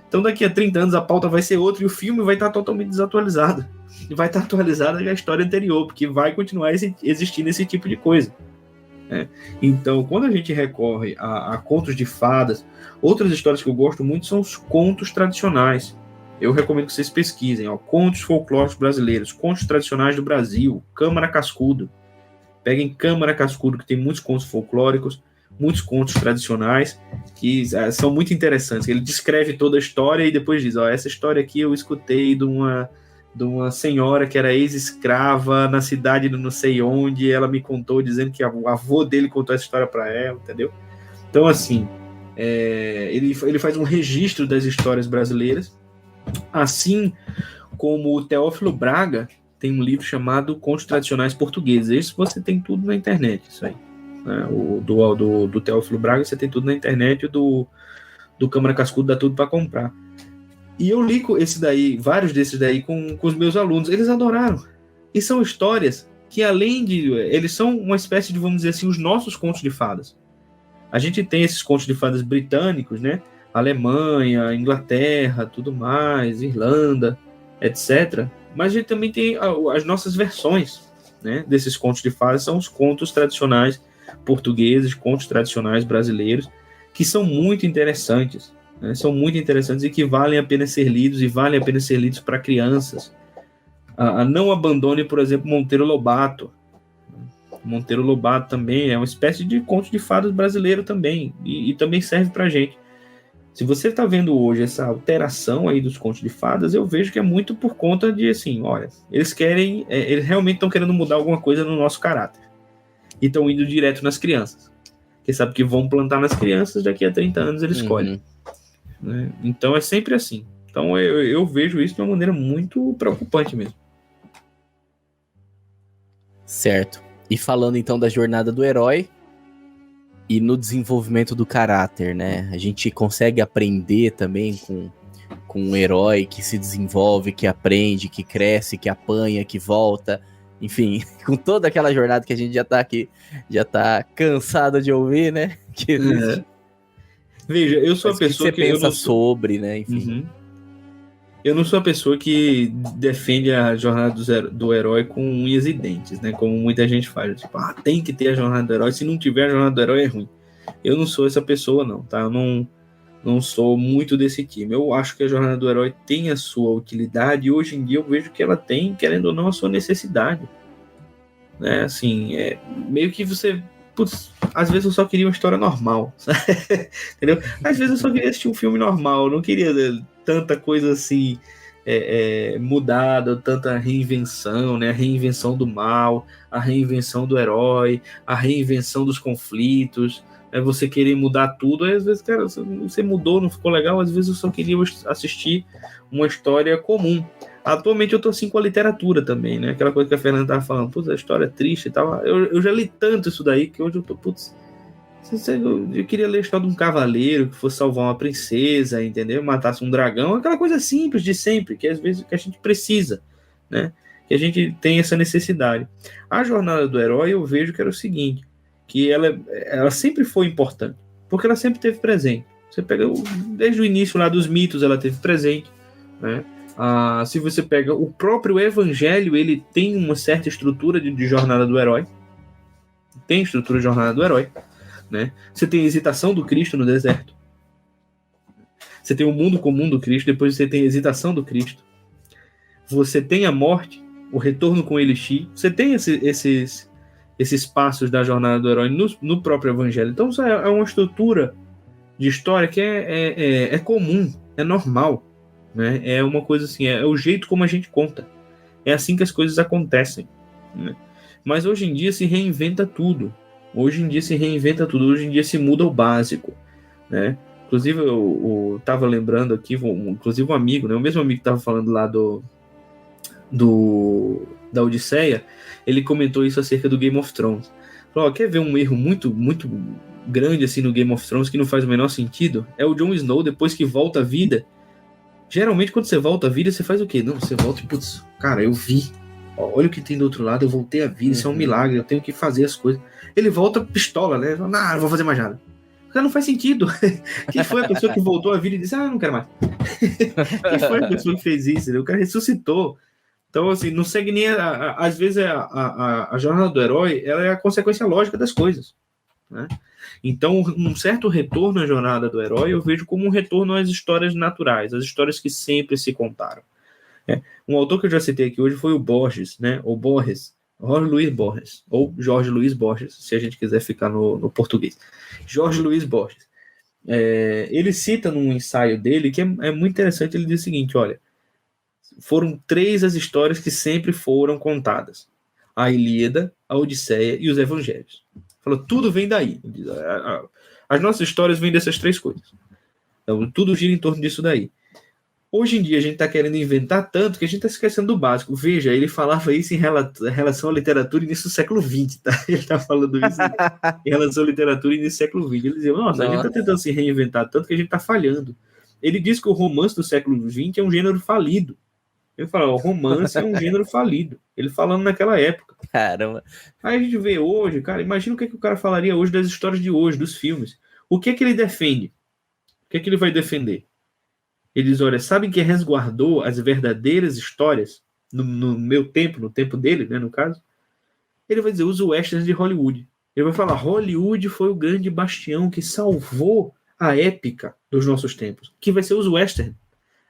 Então daqui a 30 anos a pauta vai ser outra e o filme vai estar totalmente desatualizado. E vai estar atualizada a história anterior, porque vai continuar existindo esse tipo de coisa, né? Então, quando a gente recorre a contos de fadas, outras histórias que eu gosto muito são os contos tradicionais. Eu recomendo que vocês pesquisem, contos folclóricos brasileiros, contos tradicionais do Brasil, Câmara Cascudo. Peguem Câmara Cascudo, que tem muitos contos folclóricos, muitos contos tradicionais, que são muito interessantes. Ele descreve toda a história e depois diz, essa história aqui eu escutei de uma senhora que era ex-escrava na cidade do não sei onde, ela me contou, dizendo que o avô dele contou essa história para ela, entendeu? Então, assim, ele faz um registro das histórias brasileiras, assim como o Teófilo Braga tem um livro chamado Contos Tradicionais Portugueses. Isso você tem tudo na internet, isso aí, né? Do Teófilo Braga você tem tudo na internet, do Câmara Cascudo dá tudo para comprar. E eu li vários desses daí com os meus alunos, eles adoraram. E são histórias que, além de... eles são uma espécie de, vamos dizer assim, os nossos contos de fadas. A gente tem esses contos de fadas britânicos, né? Alemanha, Inglaterra, tudo mais, Irlanda, etc. Mas a gente também tem as nossas versões, né, desses contos de fadas, são os contos tradicionais portugueses, contos tradicionais brasileiros, que são muito interessantes, né? São muito interessantes e que valem a pena ser lidos, e valem a pena ser lidos para crianças. Não abandone, por exemplo, Monteiro Lobato. Monteiro Lobato também é uma espécie de conto de fadas brasileiro também, e também serve para a gente. Se você está vendo hoje essa alteração aí dos contos de fadas, eu vejo que é muito por conta de, assim, olha, eles realmente estão querendo mudar alguma coisa no nosso caráter. E estão indo direto nas crianças. Porque sabe que vão plantar nas crianças, daqui a 30 anos eles colhem. Né? Então é sempre assim. Então eu vejo isso de uma maneira muito preocupante mesmo. Certo. E falando então da jornada do herói, e no desenvolvimento do caráter, né? A gente consegue aprender também com um herói que se desenvolve, que aprende, que cresce, que apanha, que volta. Enfim, com toda aquela jornada que a gente já tá cansado de ouvir, né? Veja, eu sou a pessoa que você pensa sobre, né? Enfim. Uhum. Eu não sou a pessoa que defende a jornada do herói com unhas e dentes, né? Como muita gente faz. Tipo, tem que ter a jornada do herói. Se não tiver a jornada do herói, é ruim. Eu não sou essa pessoa, não, tá? Eu não sou muito desse time. Eu acho que a jornada do herói tem a sua utilidade e hoje em dia eu vejo que ela tem, querendo ou não, a sua necessidade. Né? Assim, meio que você... Putz, às vezes eu só queria uma história normal, sabe? Entendeu? Às vezes eu só queria assistir um filme normal, eu não queria tanta coisa assim mudada, tanta reinvenção, né? A reinvenção do mal, a reinvenção do herói, a reinvenção dos conflitos, você querer mudar tudo. Aí, às vezes, cara, você mudou, não ficou legal, às vezes eu só queria assistir uma história comum. Atualmente eu tô assim com a literatura também, né? Aquela coisa que a Fernanda tava falando, putz, a história é triste e tal. Eu já li tanto isso daí que hoje eu tô, putz, eu queria ler a história de um cavaleiro que fosse salvar uma princesa, entendeu? Matasse um dragão, aquela coisa simples de sempre, que às vezes que a gente precisa, né? Que a gente tem essa necessidade. A jornada do herói eu vejo que era o seguinte, que ela sempre foi importante, porque ela sempre esteve presente. Você pega, desde o início lá dos mitos, ela esteve presente, né? Se você pega o próprio Evangelho, ele tem uma certa estrutura de jornada do herói. Tem estrutura de jornada do herói, né? Você tem a hesitação do Cristo no deserto. Você tem o mundo comum do Cristo, depois você tem a hesitação do Cristo. Você tem a morte, o retorno com Elixir. Você tem esses passos da jornada do herói no próprio Evangelho. Então, isso é uma estrutura de história que é comum, é normal, né? É uma coisa assim, é o jeito como a gente conta. É assim que as coisas acontecem, né? Mas hoje em dia se reinventa tudo. Hoje em dia se muda o básico, né? Inclusive, eu tava lembrando aqui, inclusive um amigo, né? O mesmo amigo que tava falando lá da Odisseia, ele comentou isso acerca do Game of Thrones. Falou, quer ver um erro muito, muito grande assim no Game of Thrones que não faz o menor sentido? É o Jon Snow, depois que volta à vida. Geralmente, quando você volta à vida, você faz o quê? Não, você volta e, putz, cara, eu vi. Olha o que tem do outro lado, eu voltei à vida, isso é um milagre, eu tenho que fazer as coisas. Ele volta pistola, né? Não vou fazer mais nada. Cara, não faz sentido. Quem foi a pessoa que voltou à vida e disse, não quero mais? Quem foi a pessoa que fez isso? O cara ressuscitou. Então, assim, não segue nem... às vezes, a jornada do herói, ela é a consequência lógica das coisas, né? Então, um certo retorno à jornada do herói, eu vejo como um retorno às histórias naturais, às histórias que sempre se contaram. Um autor que eu já citei aqui hoje foi o Borges, né? Ou Borges, Jorge Luiz Borges, ou Jorge Luiz Borges, se a gente quiser ficar no português. Jorge Luiz Borges. Ele cita num ensaio dele, que é muito interessante, ele diz o seguinte, olha, foram 3 as histórias que sempre foram contadas. A Ilíada, a Odisseia e os Evangelhos. Falou, tudo vem daí. As nossas histórias vêm dessas 3 coisas. Então, tudo gira em torno disso daí. Hoje em dia, a gente está querendo inventar tanto que a gente está esquecendo do básico. Veja, ele falava isso em relação à literatura início do século XX, tá? Ele está falando isso em relação à literatura início do século XX. Ele dizia, nossa, a gente está tentando se reinventar tanto que a gente está falhando. Ele diz que o romance do século XX é um gênero falido. Ele fala, o romance é um gênero falido. Ele falando naquela época. Caramba. Aí a gente vê hoje, cara, imagina o que o cara falaria hoje das histórias de hoje, dos filmes. O que é que ele defende? O que é que ele vai defender? Ele diz, olha, sabem quem resguardou as verdadeiras histórias no meu tempo, no tempo dele, né, no caso? Ele vai dizer, os westerns de Hollywood. Ele vai falar, Hollywood foi o grande bastião que salvou a épica dos nossos tempos, que vai ser os westerns.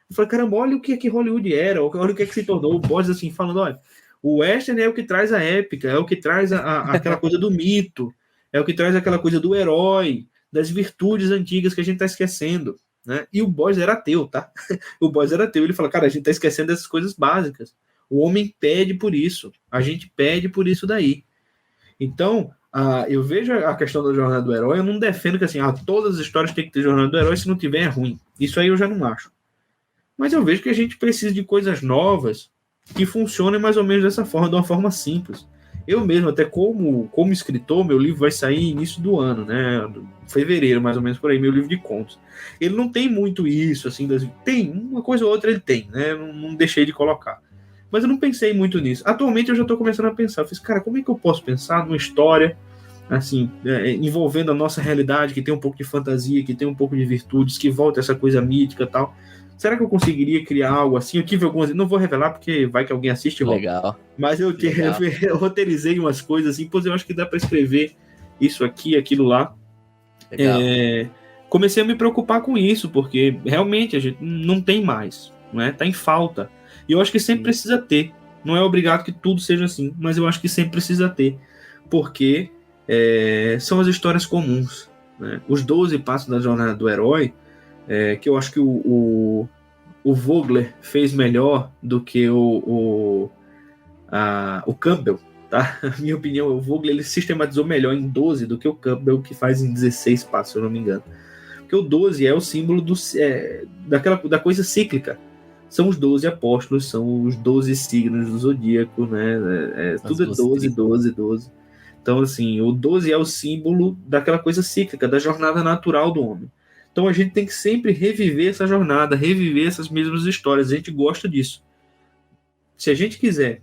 Eu falei, caramba, olha o que é que Hollywood era, olha o que é que se tornou. O Borges, assim, falando, olha, o western é o que traz a épica, é o que traz aquela coisa do mito, é o que traz aquela coisa do herói, das virtudes antigas que a gente está esquecendo, né? E o Borges era ateu, tá? O Borges era ateu, ele fala, cara, a gente está esquecendo dessas coisas básicas. O homem pede por isso, a gente pede por isso daí. Então, eu vejo a questão da jornada do herói, eu não defendo que assim, todas as histórias têm que ter jornada do herói, se não tiver é ruim. Isso aí eu já não acho. Mas eu vejo que a gente precisa de coisas novas que funcionem mais ou menos dessa forma, de uma forma simples. Eu mesmo, até como escritor, meu livro vai sair início do ano, né? Fevereiro, mais ou menos, por aí, meu livro de contos. Ele não tem muito isso, assim, tem, uma coisa ou outra ele tem, né? Não deixei de colocar. Mas eu não pensei muito nisso. Atualmente eu já estou começando a pensar. Eu fiz, cara, como é que eu posso pensar numa história, assim, envolvendo a nossa realidade, que tem um pouco de fantasia, que tem um pouco de virtudes, que volta essa coisa mítica e tal. Será que eu conseguiria criar algo assim? Eu tive algumas... Não vou revelar, porque vai que alguém assiste. Legal. Mas eu roteirizei umas coisas assim. Pois eu acho que dá para escrever isso aqui, aquilo lá. Legal. Comecei a me preocupar com isso, porque realmente a gente não tem mais. Não é? Tá em falta. E eu acho que sempre precisa ter. Não é obrigado que tudo seja assim, mas eu acho que sempre precisa ter. Porque são as histórias comuns, né? Os 12 passos da jornada do herói, que eu acho que o Vogler fez melhor do que o Campbell, tá? Na minha opinião, o Vogler ele sistematizou melhor em 12 do que o Campbell, que faz em 16 passos, se eu não me engano. Porque o 12 é o símbolo da coisa cíclica. São os 12 apóstolos, são os 12 signos do zodíaco, né? Tudo é 12, 12, 12. Então, assim, o 12 é o símbolo daquela coisa cíclica, da jornada natural do homem. Então a gente tem que sempre reviver essa jornada, reviver essas mesmas histórias. A gente gosta disso. Se a gente quiser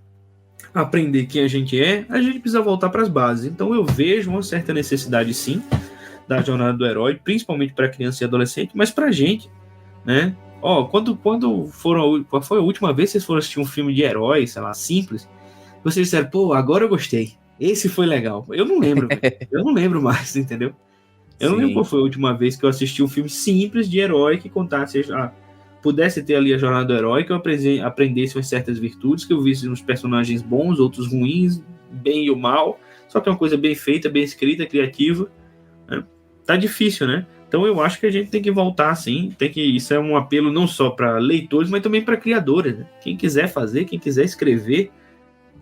aprender quem a gente precisa voltar para as bases. Então eu vejo uma certa necessidade, sim, da jornada do herói, principalmente para criança e adolescente, mas para a gente, né? Quando foi a última vez que vocês foram assistir um filme de herói, sei lá, simples, vocês disseram, pô, agora eu gostei, esse foi legal. Eu não lembro, eu não lembro mais, entendeu? Eu não lembro qual foi a última vez que eu assisti um filme simples de herói que contasse, pudesse ter ali a jornada do herói, que eu aprendesse umas certas virtudes, que eu visse uns personagens bons, outros ruins, bem e o mal, só que é uma coisa bem feita, bem escrita, criativa, né? Tá difícil, né? Então eu acho que a gente tem que voltar, assim, isso é um apelo não só para leitores, mas também para criadores, né? Quem quiser fazer, quem quiser escrever,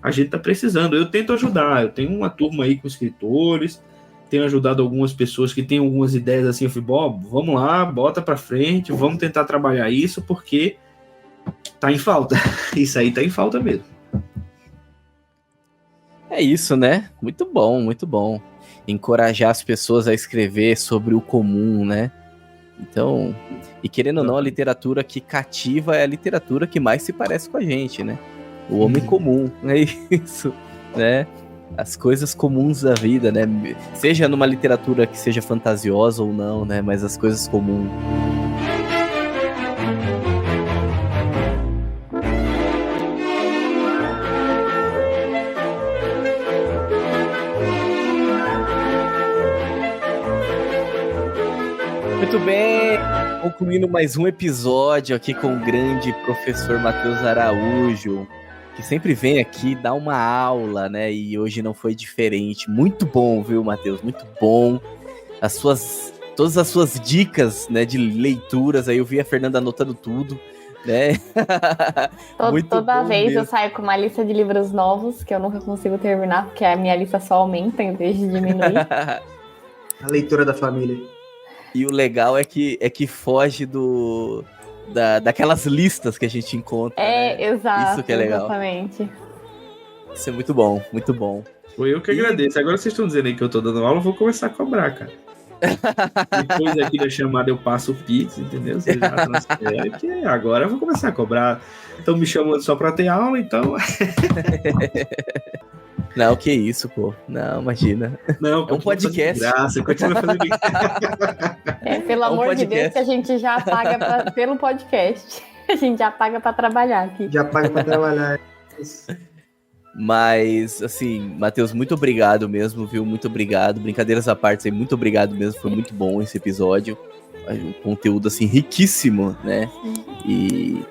a gente tá precisando. Eu tento ajudar, eu tenho uma turma aí com escritores, tenho ajudado algumas pessoas que têm algumas ideias assim, eu falei, vamos lá, bota para frente, vamos tentar trabalhar isso, porque tá em falta. Isso aí tá em falta mesmo. É isso, né? Muito bom, muito bom. Encorajar as pessoas a escrever sobre o comum, né? Então, e querendo ou não, a literatura que cativa é a literatura que mais se parece com a gente, né? O homem comum, é isso, né? As coisas comuns da vida, né? Seja numa literatura que seja fantasiosa ou não, né? Mas as coisas comuns. Muito bem, concluindo mais um episódio aqui com o grande professor Matheus Araújo, que sempre vem aqui dar uma aula, né? E hoje não foi diferente. Muito bom, viu, Matheus? Muito bom. Todas as suas dicas, né, de leituras, aí eu vi a Fernanda anotando tudo, né? Toda vez mesmo. Eu saio com uma lista de livros novos que eu nunca consigo terminar, porque a minha lista só aumenta em vez de diminuir. A leitura da família. E o legal é que foge daquelas listas que a gente encontra. Né? Exato. Isso que é legal. Exatamente. Isso é muito bom, muito bom. Foi eu que agradeço. Agora vocês estão dizendo aí que eu tô dando aula, eu vou começar a cobrar, cara. Depois aqui da chamada eu passo o Pix, entendeu? Você já transfere, que agora eu vou começar a cobrar. Estão me chamando só pra ter aula, então... Não, que isso, pô. Não, imagina. Não, é um podcast. Graça, continua fazendo pelo amor de Deus, que a gente já paga pelo podcast. A gente já paga pra trabalhar aqui. Já paga pra trabalhar. Mas, assim, Matheus, muito obrigado mesmo, viu? Muito obrigado. Brincadeiras à parte, muito obrigado mesmo. Foi muito bom esse episódio. Um conteúdo, assim, riquíssimo, né? E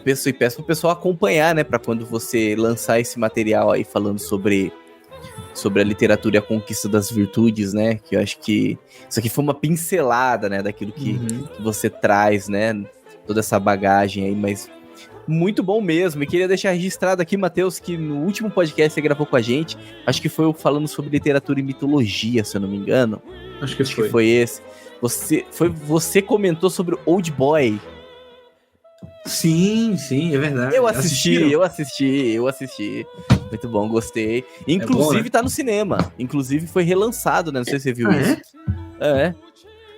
peço pro pessoal acompanhar, né? Pra quando você lançar esse material aí falando sobre a literatura e a conquista das virtudes, né? Que eu acho que isso aqui foi uma pincelada, né? Daquilo que você traz, né? Toda essa bagagem aí, mas muito bom mesmo. E queria deixar registrado aqui, Matheus, que no último podcast que você gravou com a gente, acho que foi falando sobre literatura e mitologia, se eu não me engano. Acho que foi esse. Você comentou sobre Old Boy. Sim, é verdade. Eu assisti. Muito bom, gostei. Inclusive bom, né? Tá no cinema. Inclusive foi relançado, né? Não sei se você viu isso. É?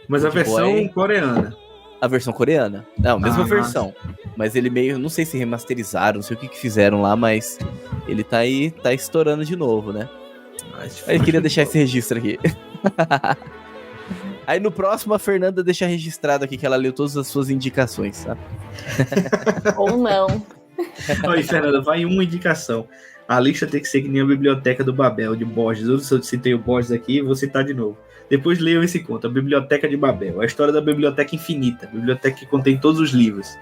Mas Old a versão Boy... coreana. A versão coreana? Não, mesma versão. Mas ele meio... Não sei se remasturizaram, não sei o que fizeram lá, mas ele tá aí, tá estourando de novo, né? Aí eu queria deixar esse registro aqui. Aí no próximo a Fernanda deixa registrado aqui que ela leu todas as suas indicações, tá? Ou não. Aí, Fernanda, vai uma indicação. A lista tem que ser que nem a Biblioteca do Babel, de Borges. Eu citei o Borges aqui, vou citar de novo. Depois leiam esse conto, a Biblioteca de Babel. A história da Biblioteca Infinita. A biblioteca que contém todos os livros.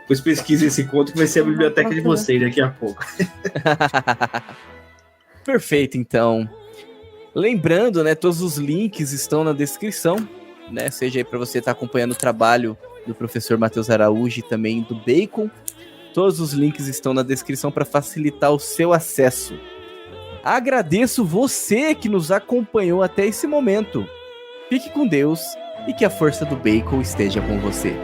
Depois pesquisem esse conto que vai ser a biblioteca de vocês daqui a pouco. Perfeito, então. Lembrando, né, todos os links estão na descrição, né, seja aí para você estar acompanhando o trabalho do professor Matheus Araújo e também do Bacon. Todos os links estão na descrição para facilitar o seu acesso. Agradeço você que nos acompanhou até esse momento. Fique com Deus e que a força do Bacon esteja com você.